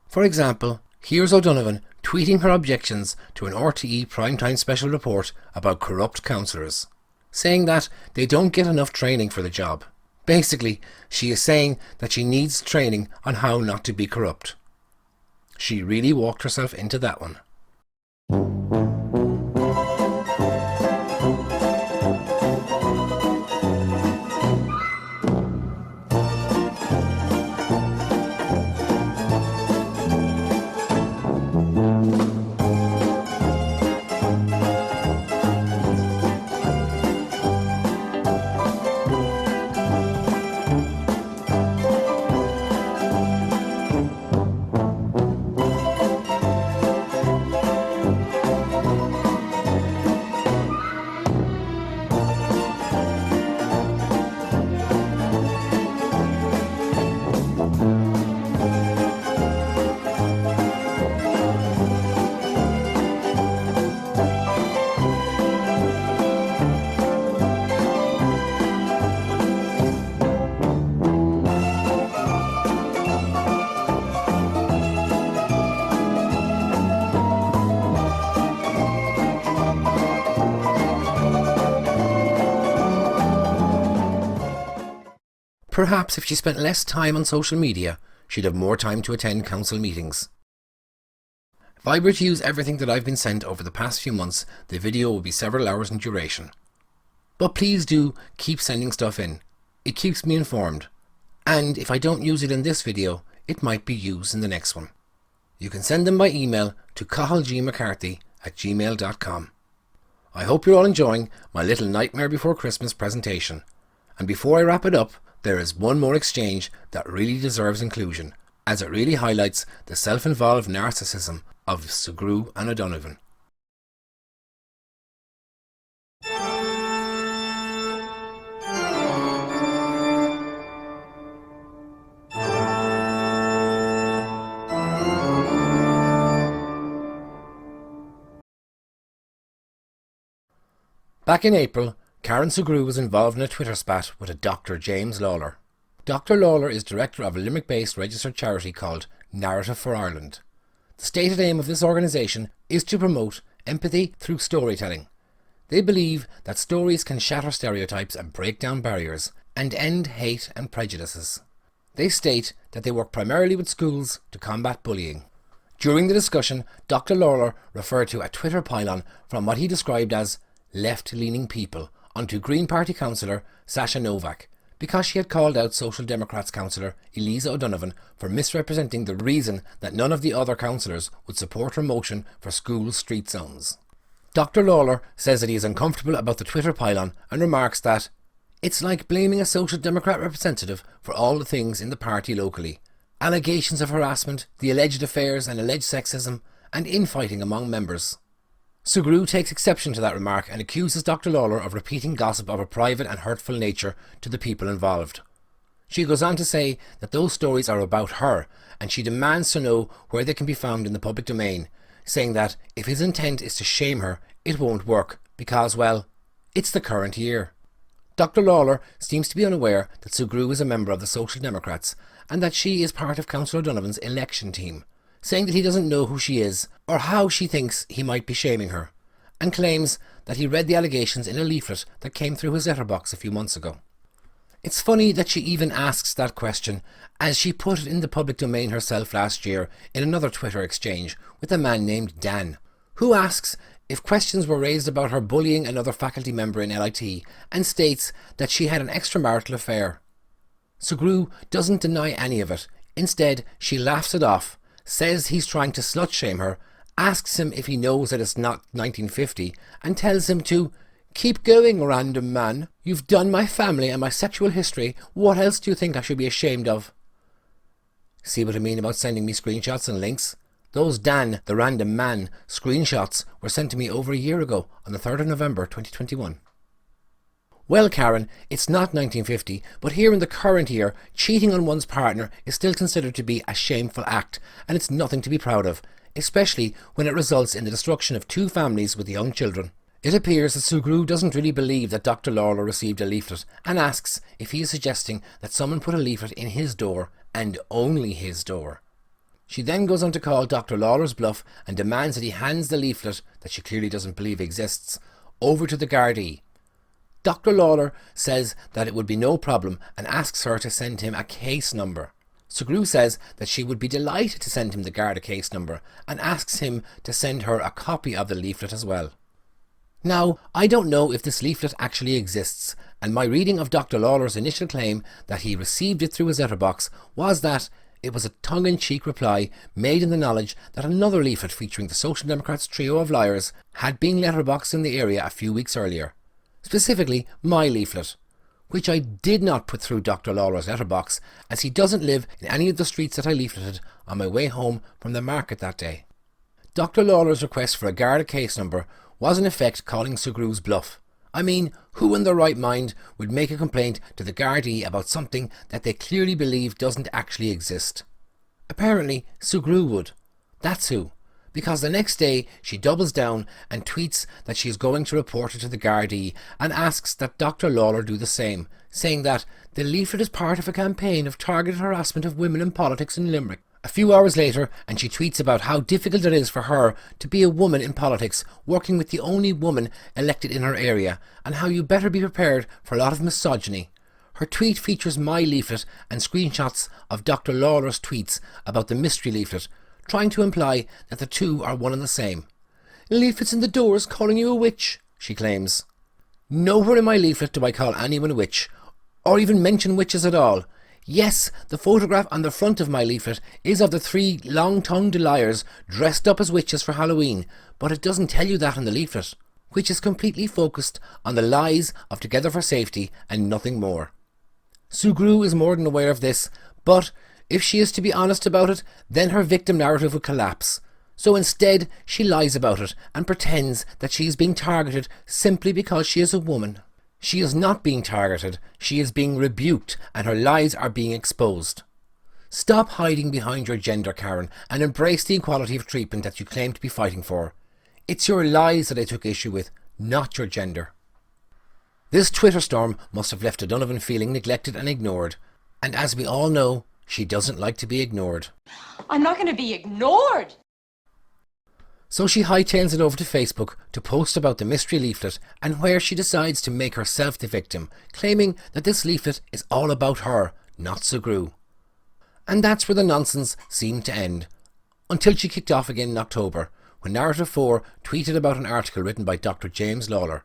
For example, here's O'Donovan tweeting her objections to an RTE primetime special report about corrupt councillors, saying that they don't get enough training for the job. Basically, she is saying that she needs training on how not to be corrupt. She really walked herself into that one. Perhaps if she spent less time on social media, she'd have more time to attend council meetings. If I were to use everything that I've been sent over the past few months, the video will be several hours in duration. But please do keep sending stuff in. It keeps me informed. And if I don't use it in this video, it might be used in the next one. You can send them by email to cahillgmccarthy@gmail.com. I hope you're all enjoying my little Nightmare Before Christmas presentation. And before I wrap it up, there is one more exchange that really deserves inclusion, as it really highlights the self-involved narcissism of Sugrue and O'Donovan. Back in April, Karen Sugrue was involved in a Twitter spat with a Dr. James Lawler. Dr. Lawler is director of a Limerick-based registered charity called Narrative for Ireland. The stated aim of this organisation is to promote empathy through storytelling. They believe that stories can shatter stereotypes and break down barriers, and end hate and prejudices. They state that they work primarily with schools to combat bullying. During the discussion, Dr. Lawler referred to a Twitter pylon from what he described as left-leaning people onto Green Party councillor Sasha Novak, because she had called out Social Democrats councillor Elisa O'Donovan for misrepresenting the reason that none of the other councillors would support her motion for school street zones. Dr. Lawler says that he is uncomfortable about the Twitter pylon and remarks that it's like blaming a Social Democrat representative for all the things in the party locally. Allegations of harassment, the alleged affairs and alleged sexism, and infighting among members. Sugrue takes exception to that remark and accuses Dr. Lawler of repeating gossip of a private and hurtful nature to the people involved. She goes on to say that those stories are about her, and she demands to know where they can be found in the public domain, saying that if his intent is to shame her, it won't work, because, well, it's the current year. Dr. Lawler seems to be unaware that Sugrue is a member of the Social Democrats, and that she is part of Councillor Donovan's election team, saying that he doesn't know who she is or how she thinks he might be shaming her, and claims that he read the allegations in a leaflet that came through his letterbox a few months ago. It's funny that she even asks that question, as she put it in the public domain herself last year in another Twitter exchange with a man named Dan, who asks if questions were raised about her bullying another faculty member in LIT, and states that she had an extramarital affair. Sugrue doesn't deny any of it. Instead, she laughs it off, says he's trying to slut-shame her, asks him if he knows that it's not 1950, and tells him to keep going, random man. You've done my family and my sexual history. What else do you think I should be ashamed of? See what I mean about sending me screenshots and links? Those Dan, the random man, screenshots were sent to me over a year ago on the 3rd of November 2021. Well, Karen, it's not 1950, but here in the current year, cheating on one's partner is still considered to be a shameful act, and it's nothing to be proud of, especially when it results in the destruction of 2 families with young children. It appears that Sugrue doesn't really believe that Dr. Lawler received a leaflet, and asks if he is suggesting that someone put a leaflet in his door, and only his door. She then goes on to call Dr. Lawler's bluff and demands that he hands the leaflet, that she clearly doesn't believe exists, over to the Gardaí. Dr. Lawler says that it would be no problem and asks her to send him a case number. Sugrue says that she would be delighted to send him the Garda case number and asks him to send her a copy of the leaflet as well. Now, I don't know if this leaflet actually exists, and my reading of Dr. Lawler's initial claim that he received it through his letterbox was that it was a tongue-in-cheek reply made in the knowledge that another leaflet featuring the Social Democrats' trio of liars had been letterboxed in the area a few weeks earlier. Specifically, my leaflet, which I did not put through Dr. Lawler's letterbox, as he doesn't live in any of the streets that I leafleted on my way home from the market that day. Dr. Lawler's request for a Garda case number was in effect calling Sugrue's bluff. I mean, who in their right mind would make a complaint to the Gardaí about something that they clearly believe doesn't actually exist? Apparently, Sugrue would. That's who. Because the next day she doubles down and tweets that she is going to report it to the Gardaí and asks that Dr. Lawler do the same, saying that the leaflet is part of a campaign of targeted harassment of women in politics in Limerick. A few hours later, and she tweets about how difficult it is for her to be a woman in politics, working with the only woman elected in her area, and how you better be prepared for a lot of misogyny. Her tweet features my leaflet and screenshots of Dr. Lawler's tweets about the mystery leaflet, trying to imply that the two are one and the same. Leaflets in the doors calling you a witch, she claims. Nowhere in my leaflet do I call anyone a witch, or even mention witches at all. Yes, the photograph on the front of my leaflet is of the 3 long-tongued liars dressed up as witches for Halloween, but it doesn't tell you that on the leaflet, which is completely focused on the lies of Together for Safety and nothing more. Sugrue is more than aware of this, but if she is to be honest about it, then her victim narrative would collapse. So instead, she lies about it and pretends that she is being targeted simply because she is a woman. She is not being targeted, she is being rebuked, and her lies are being exposed. Stop hiding behind your gender, Karen, and embrace the equality of treatment that you claim to be fighting for. It's your lies that I took issue with, not your gender. This Twitter storm must have left O'Donovan feeling neglected and ignored, and as we all know, she doesn't like to be ignored. I'm not going to be ignored! So she hightails it over to Facebook to post about the mystery leaflet, and where she decides to make herself the victim, claiming that this leaflet is all about her, not Sugrue. And that's where the nonsense seemed to end, until she kicked off again in October, when Narrative 4 tweeted about an article written by Dr. James Lawler.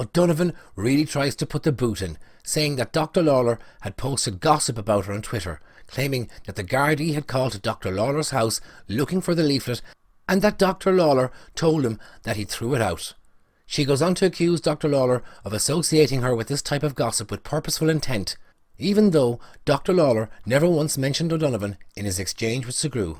O'Donovan really tries to put the boot in, saying that Dr. Lawler had posted gossip about her on Twitter, claiming that the Gardaí had called to Dr. Lawler's house looking for the leaflet and that Dr. Lawler told him that he threw it out. She goes on to accuse Dr. Lawler of associating her with this type of gossip with purposeful intent, even though Dr. Lawler never once mentioned O'Donovan in his exchange with Sugrue.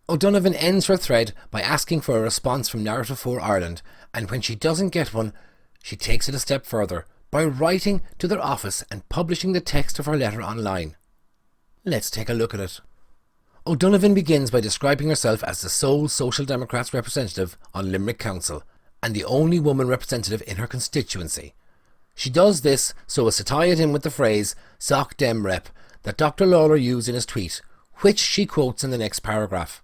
O'Donovan ends her thread by asking for a response from Narrative 4 Ireland, and when she doesn't get one, she takes it a step further by writing to their office and publishing the text of her letter online. Let's take a look at it. O'Donovan begins by describing herself as the sole Social Democrats representative on Limerick Council and the only woman representative in her constituency. She does this so as to tie it in with the phrase "Soc Dem Rep" that Dr. Lawler used in his tweet, which she quotes in the next paragraph.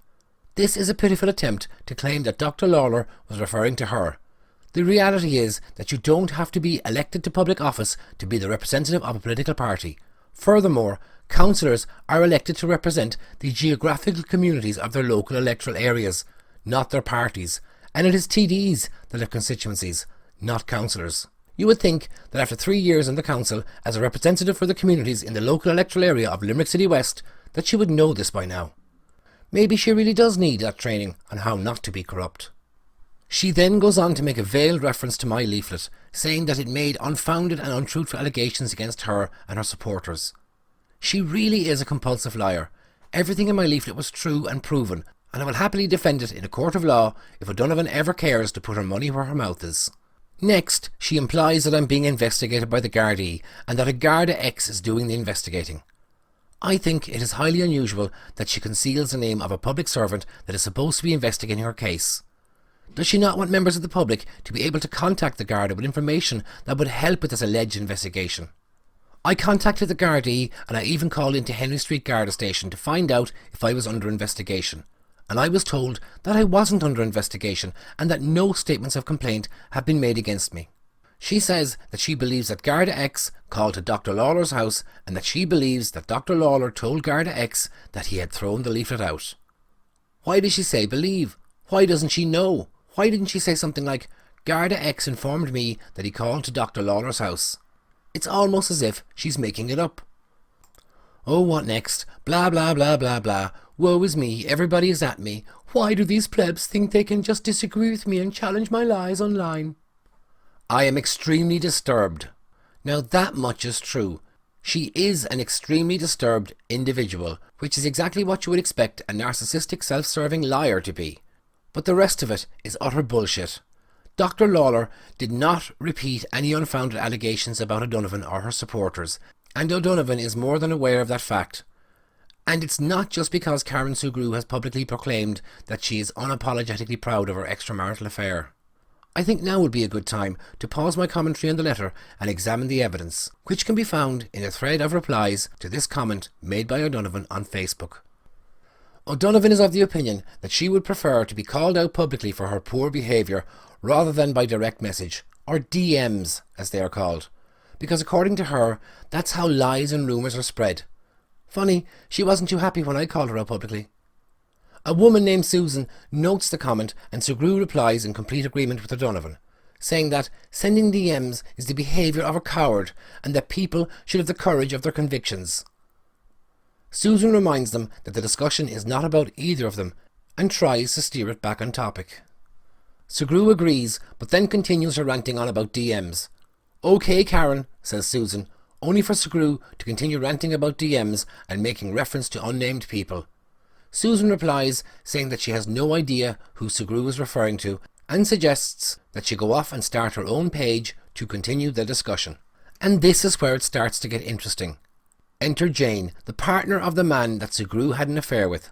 This is a pitiful attempt to claim that Dr. Lawler was referring to her. The reality is that you don't have to be elected to public office to be the representative of a political party. Furthermore, councillors are elected to represent the geographical communities of their local electoral areas, not their parties, and it is TDs that have constituencies, not councillors. You would think that after 3 years in the council as a representative for the communities in the local electoral area of Limerick City West that she would know this by now. Maybe she really does need that training on how not to be corrupt. She then goes on to make a veiled reference to my leaflet, saying that it made unfounded and untruthful allegations against her and her supporters. She really is a compulsive liar. Everything in my leaflet was true and proven, and I will happily defend it in a court of law if O'Donovan ever cares to put her money where her mouth is. Next, she implies that I'm being investigated by the Gardaí and that a Garda X is doing the investigating. I think it is highly unusual that she conceals the name of a public servant that is supposed to be investigating her case. Does she not want members of the public to be able to contact the Garda with information that would help with this alleged investigation? I contacted the Gardaí and I even called into Henry Street Garda Station to find out if I was under investigation. And I was told that I wasn't under investigation and that no statements of complaint have been made against me. She says that she believes that Garda X called to Dr. Lawler's house and that she believes that Dr. Lawler told Garda X that he had thrown the leaflet out. Why does she say believe? Why doesn't she know? Why didn't she say something like, Garda X informed me that he called to Dr. Lawler's house? It's almost as if she's making it up. Oh, what next? Blah, blah, blah, blah, blah. Woe is me, everybody is at me. Why do these plebs think they can just disagree with me and challenge my lies online? I am extremely disturbed. Now that much is true. She is an extremely disturbed individual, which is exactly what you would expect a narcissistic, self-serving liar to be. But the rest of it is utter bullshit. Dr. Lawler did not repeat any unfounded allegations about O'Donovan or her supporters, and O'Donovan is more than aware of that fact. And it's not just because Karen Sugrue has publicly proclaimed that she is unapologetically proud of her extramarital affair. I think now would be a good time to pause my commentary on the letter and examine the evidence, which can be found in a thread of replies to this comment made by O'Donovan on Facebook. O'Donovan is of the opinion that she would prefer to be called out publicly for her poor behaviour rather than by direct message, or DMs as they are called, because according to her, that's how lies and rumours are spread. Funny, she wasn't too happy when I called her out publicly. A woman named Susan notes the comment and Sugrue replies in complete agreement with O'Donovan, saying that sending DMs is the behaviour of a coward and that people should have the courage of their convictions. Susan reminds them that the discussion is not about either of them and tries to steer it back on topic. Sugrue agrees, but then continues her ranting on about DMs. "Okay, Karen," says Susan, only for Sugrue to continue ranting about DMs and making reference to unnamed people. Susan replies, saying that she has no idea who Sugrue is referring to and suggests that she go off and start her own page to continue the discussion. And this is where it starts to get interesting. Enter Jane, the partner of the man that Sugrue had an affair with.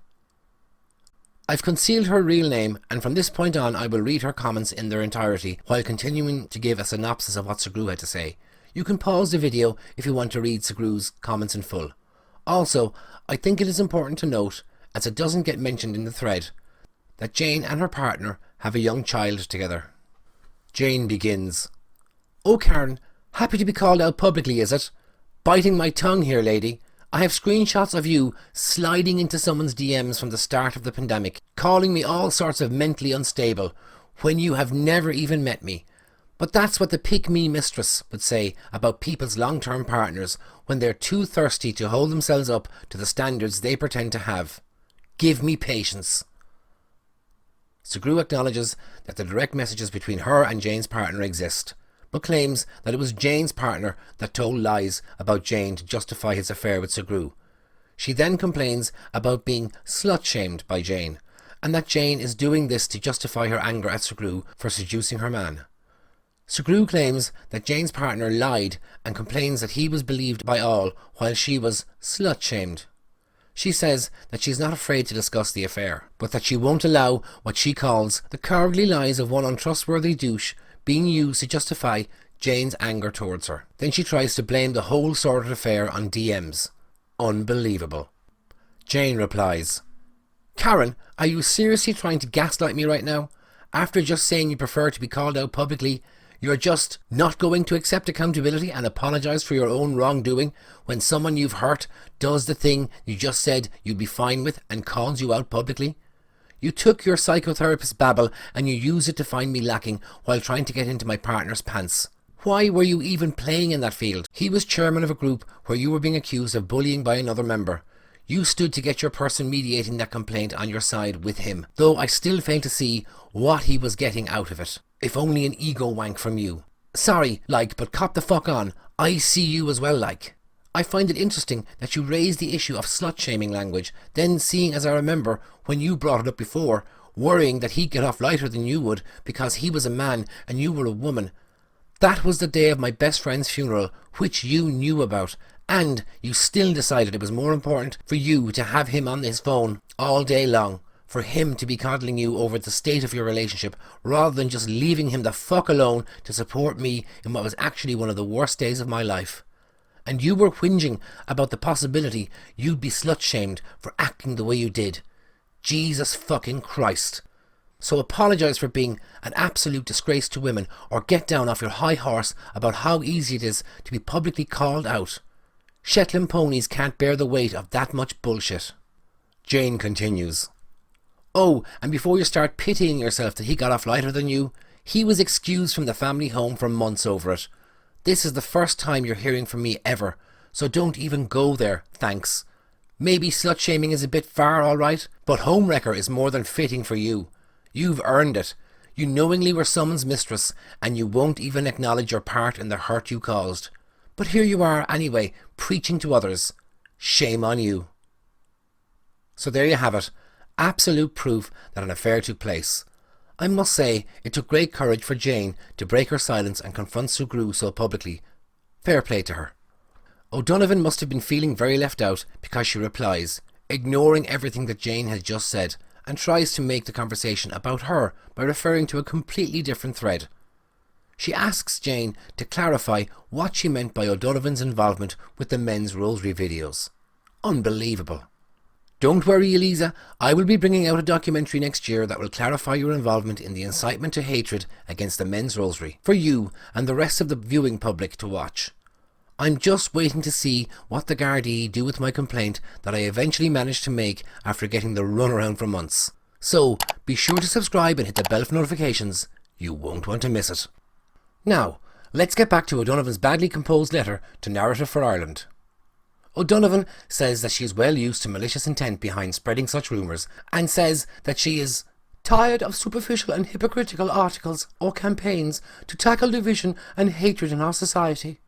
I've concealed her real name, and from this point on I will read her comments in their entirety while continuing to give a synopsis of what Sugrue had to say. You can pause the video if you want to read Sugrue's comments in full. Also, I think it is important to note, as it doesn't get mentioned in the thread, that Jane and her partner have a young child together. Jane begins, "Oh Karen, happy to be called out publicly, is it? Biting my tongue here, lady. I have screenshots of you sliding into someone's DMs from the start of the pandemic, calling me all sorts of mentally unstable, when you have never even met me. But that's what the pick-me mistress would say about people's long-term partners when they're too thirsty to hold themselves up to the standards they pretend to have. Give me patience. Sugrue acknowledges that the direct messages between her and Jane's partner exist, but claims that it was Jane's partner that told lies about Jane to justify his affair with Sugrue. She then complains about being slut-shamed by Jane, and that Jane is doing this to justify her anger at Sugrue for seducing her man. Sugrue claims that Jane's partner lied and complains that he was believed by all while she was slut-shamed. She says that she's not afraid to discuss the affair, but that she won't allow what she calls the cowardly lies of one untrustworthy douche being used to justify Jane's anger towards her. Then she tries to blame the whole sordid affair on DMs. Unbelievable. Jane replies, "Karen, are you seriously trying to gaslight me right now? After just saying you prefer to be called out publicly, you're just not going to accept accountability and apologise for your own wrongdoing when someone you've hurt does the thing you just said you'd be fine with and calls you out publicly? You took your psychotherapist's babble and you used it to find me lacking while trying to get into my partner's pants. Why were you even playing in that field? He was chairman of a group where you were being accused of bullying by another member. You stood to get your person mediating that complaint on your side with him, though I still fail to see what he was getting out of it. If only an ego wank from you. Sorry, but cop the fuck on. I see you as well, I find it interesting that you raised the issue of slut-shaming language, then seeing as I remember when you brought it up before, worrying that he'd get off lighter than you would because he was a man and you were a woman. That was the day of my best friend's funeral, which you knew about, and you still decided it was more important for you to have him on his phone all day long, for him to be coddling you over the state of your relationship, rather than just leaving him the fuck alone to support me in what was actually one of the worst days of my life. And you were whinging about the possibility you'd be slut-shamed for acting the way you did. Jesus fucking Christ. So apologise for being an absolute disgrace to women, or get down off your high horse about how easy it is to be publicly called out. Shetland ponies can't bear the weight of that much bullshit. Jane continues. Oh, and before you start pitying yourself that he got off lighter than you, he was excused from the family home for months over it. This is the first time you're hearing from me ever, so don't even go there, thanks. Maybe slut-shaming is a bit far, all right, but homewrecker is more than fitting for you. You've earned it. You knowingly were someone's mistress, and you won't even acknowledge your part in the hurt you caused. But here you are anyway, preaching to others. Shame on you. So there you have it. Absolute proof that an affair took place. I must say, it took great courage for Jane to break her silence and confront Sugrue so publicly. Fair play to her. O'Donovan must have been feeling very left out because she replies, ignoring everything that Jane has just said, and tries to make the conversation about her by referring to a completely different thread. She asks Jane to clarify what she meant by O'Donovan's involvement with the men's rosary videos. Unbelievable. Don't worry, Eliza, I will be bringing out a documentary next year that will clarify your involvement in the incitement to hatred against the men's rosary, for you and the rest of the viewing public to watch. I'm just waiting to see what the Gardaí do with my complaint that I eventually managed to make after getting the runaround for months. So, be sure to subscribe and hit the bell for notifications. You won't want to miss it. Now, let's get back to O'Donovan's badly composed letter to Narrative for Ireland. O'Donovan says that she is well used to malicious intent behind spreading such rumours, and says that she is tired of superficial and hypocritical articles or campaigns to tackle division and hatred in our society.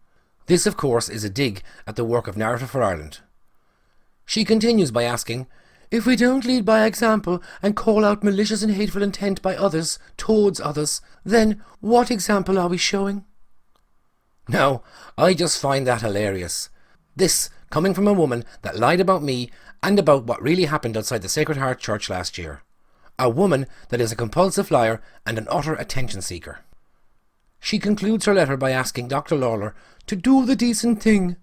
This, of course, is a dig at the work of Narrative for Ireland. She continues by asking, if we don't lead by example and call out malicious and hateful intent by others towards others, then what example are we showing? Now, I just find that hilarious. This coming from a woman that lied about me and about what really happened outside the Sacred Heart Church last year. A woman that is a compulsive liar and an utter attention seeker. She concludes her letter by asking Dr. Lawler to do the decent thing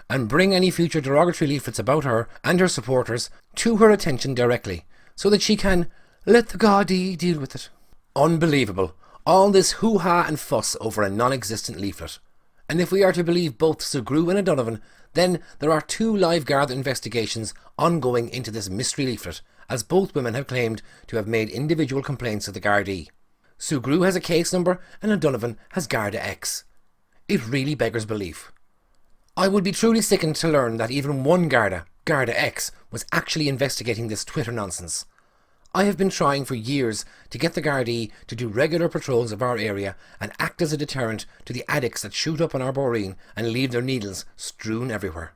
and bring any future derogatory leaflets about her and her supporters to her attention directly, so that she can let the Gardaí deal with it. Unbelievable. All this hoo-ha and fuss over a non-existent leaflet. And if we are to believe both Sugrue and O'Donovan, then there are 2 live Guarda investigations ongoing into this mystery leaflet, as both women have claimed to have made individual complaints to the Gardaí. Sue Grew has a case number and O'Donovan has Guarda X. It really beggars belief. I would be truly sickened to learn that even one Guarda X, was actually investigating this Twitter nonsense. I have been trying for years to get the Gardaí to do regular patrols of our area and act as a deterrent to the addicts that shoot up on our boreen and leave their needles strewn everywhere.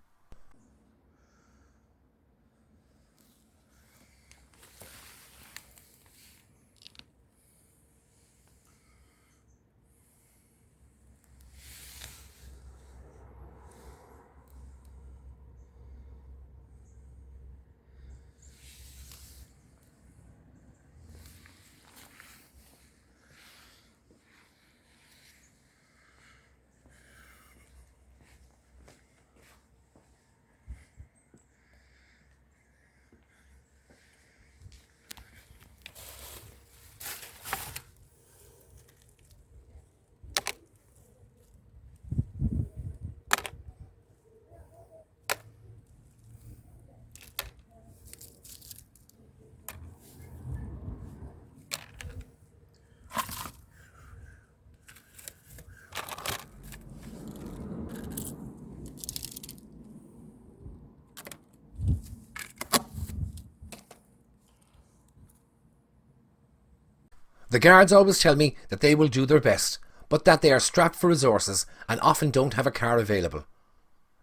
The guards always tell me that they will do their best, but that they are strapped for resources and often don't have a car available.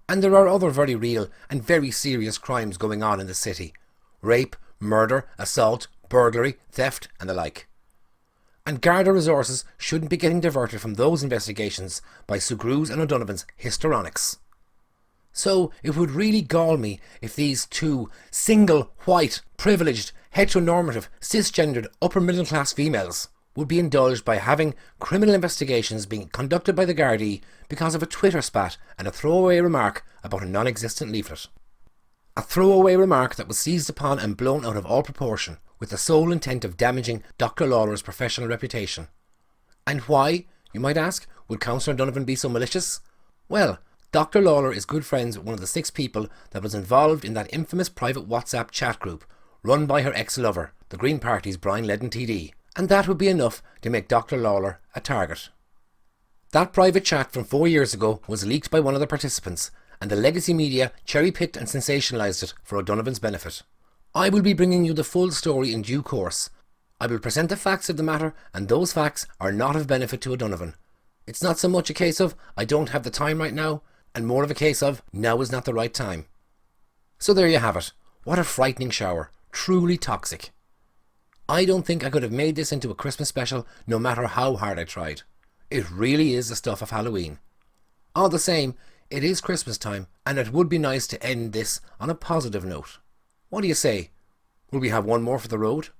And there are other very real and very serious crimes going on in the city. Rape, murder, assault, burglary, theft and the like. And Garda resources shouldn't be getting diverted from those investigations by Sue Grew's and O'Donovan's histrionics. So it would really gall me if these two single, white, privileged, heteronormative, cisgendered, upper middle class females would be indulged by having criminal investigations being conducted by the Gardaí because of a Twitter spat and a throwaway remark about a non-existent leaflet. A throwaway remark that was seized upon and blown out of all proportion with the sole intent of damaging Dr. Lawler's professional reputation. And why, you might ask, would Councillor Donovan be so malicious? Well, Dr. Lawler is good friends with one of the 6 people that was involved in that infamous private WhatsApp chat group run by her ex-lover, the Green Party's Brian Ledden TD, and that would be enough to make Dr. Lawler a target. That private chat from 4 years ago was leaked by one of the participants, and the legacy media cherry-picked and sensationalised it for O'Donovan's benefit. I will be bringing you the full story in due course. I will present the facts of the matter, and those facts are not of benefit to O'Donovan. It's not so much a case of, I don't have the time right now, and more of a case of, now is not the right time. So there you have it. What a frightening shower. Truly toxic. I don't think I could have made this into a Christmas special no matter how hard I tried. It really is the stuff of Halloween. All the same, it is Christmas time, and it would be nice to end this on a positive note. What do you say? Will we have one more for the road?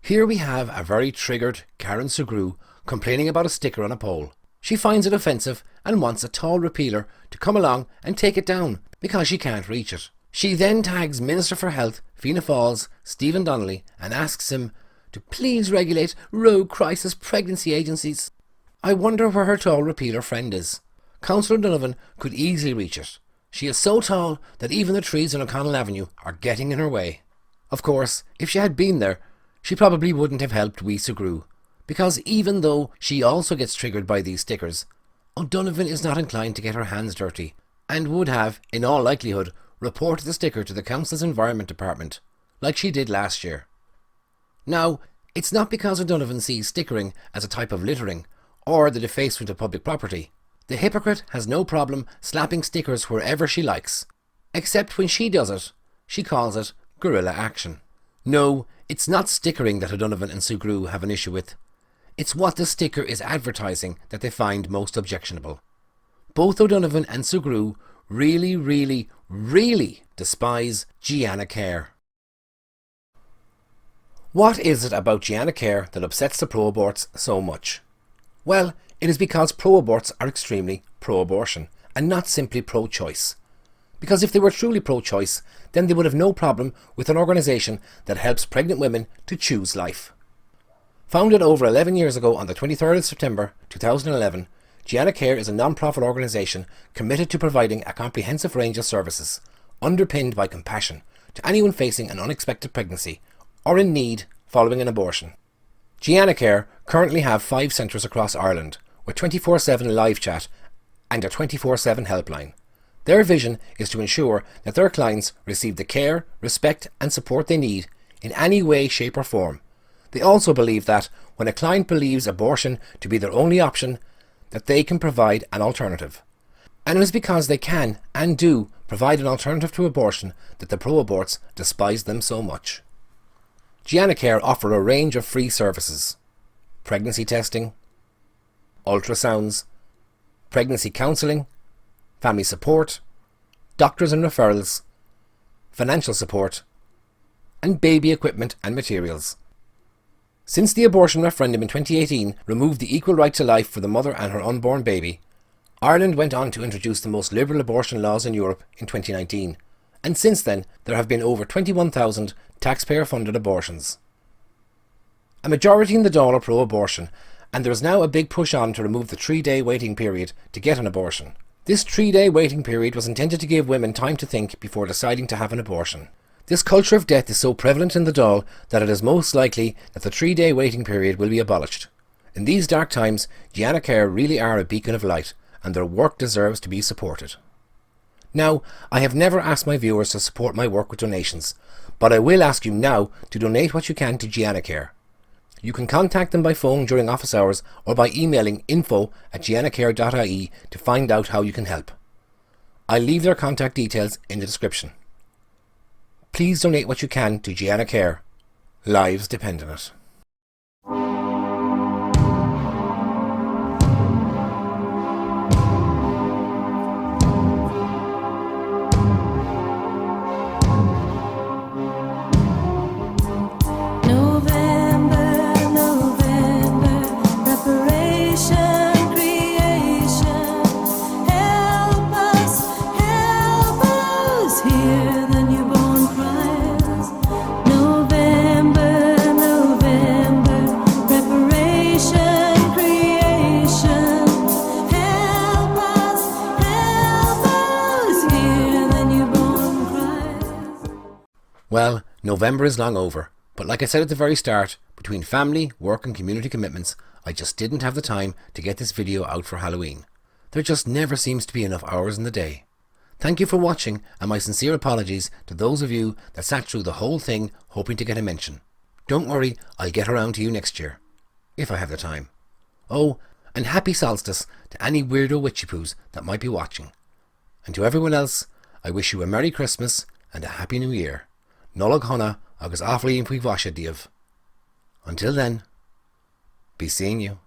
Here we have a very triggered Karen Sue Grew complaining about a sticker on a pole. She finds it offensive and wants a tall repealer to come along and take it down because she can't reach it. She then tags Minister for Health, Fianna Fáil's Stephen Donnelly, and asks him to please regulate rogue crisis pregnancy agencies. I wonder where her tall repealer friend is. Councillor Donovan could easily reach it. She is so tall that even the trees on O'Connell Avenue are getting in her way. Of course, if she had been there, she probably wouldn't have helped wee Sue Grew, because even though she also gets triggered by these stickers, O'Donovan is not inclined to get her hands dirty, and would have, in all likelihood, reported the sticker to the Council's Environment Department, like she did last year. Now, it's not because O'Donovan sees stickering as a type of littering, or the defacement of public property. The hypocrite has no problem slapping stickers wherever she likes, except when she does it, she calls it guerrilla action. No, it's not stickering that O'Donovan and Sue Grew have an issue with. It's what the sticker is advertising that they find most objectionable. Both O'Donovan and Sue Grew really, really, really despise Gianna Care. What is it about Gianna Care that upsets the pro-aborts so much? Well, it is because pro-aborts are extremely pro-abortion and not simply pro-choice. Because if they were truly pro-choice, then they would have no problem with an organisation that helps pregnant women to choose life. Founded over 11 years ago on the 23rd of September 2011, Gianna Care is a non-profit organisation committed to providing a comprehensive range of services, underpinned by compassion, to anyone facing an unexpected pregnancy or in need following an abortion. Gianna Care currently have 5 centres across Ireland, with 24/7 live chat and a 24/7 helpline. Their vision is to ensure that their clients receive the care, respect and support they need in any way, shape or form. They also believe that when a client believes abortion to be their only option, that they can provide an alternative. And it is because they can and do provide an alternative to abortion that the pro-aborts despise them so much. Gianna Care offer a range of free services: pregnancy testing, ultrasounds, pregnancy counselling, family support, doctors and referrals, financial support, and baby equipment and materials. Since the abortion referendum in 2018 removed the equal right to life for the mother and her unborn baby, Ireland went on to introduce the most liberal abortion laws in Europe in 2019, and since then there have been over 21,000 taxpayer-funded abortions. A majority in the Dáil are pro-abortion, and there is now a big push on to remove the 3-day waiting period to get an abortion. This 3-day waiting period was intended to give women time to think before deciding to have an abortion. This culture of death is so prevalent in the Dáil that it is most likely that the 3-day waiting period will be abolished. In these dark times, Gianna Care really are a beacon of light, and their work deserves to be supported. Now, I have never asked my viewers to support my work with donations, but I will ask you now to donate what you can to Gianna Care. You can contact them by phone during office hours or by emailing info@giannacare.ie to find out how you can help. I'll leave their contact details in the description. Please donate what you can to Gianna Care. Lives depend on it. Well, November is long over, but like I said at the very start, between family, work and community commitments, I just didn't have the time to get this video out for Halloween. There just never seems to be enough hours in the day. Thank you for watching, and my sincere apologies to those of you that sat through the whole thing hoping to get a mention. Don't worry, I'll get around to you next year, if I have the time. Oh, and happy Solstice to any weirdo witchypoos that might be watching. And to everyone else, I wish you a Merry Christmas and a Happy New Year. Nollaig Shona agus Athbhlian faoi daoibh. Until then, be seeing you.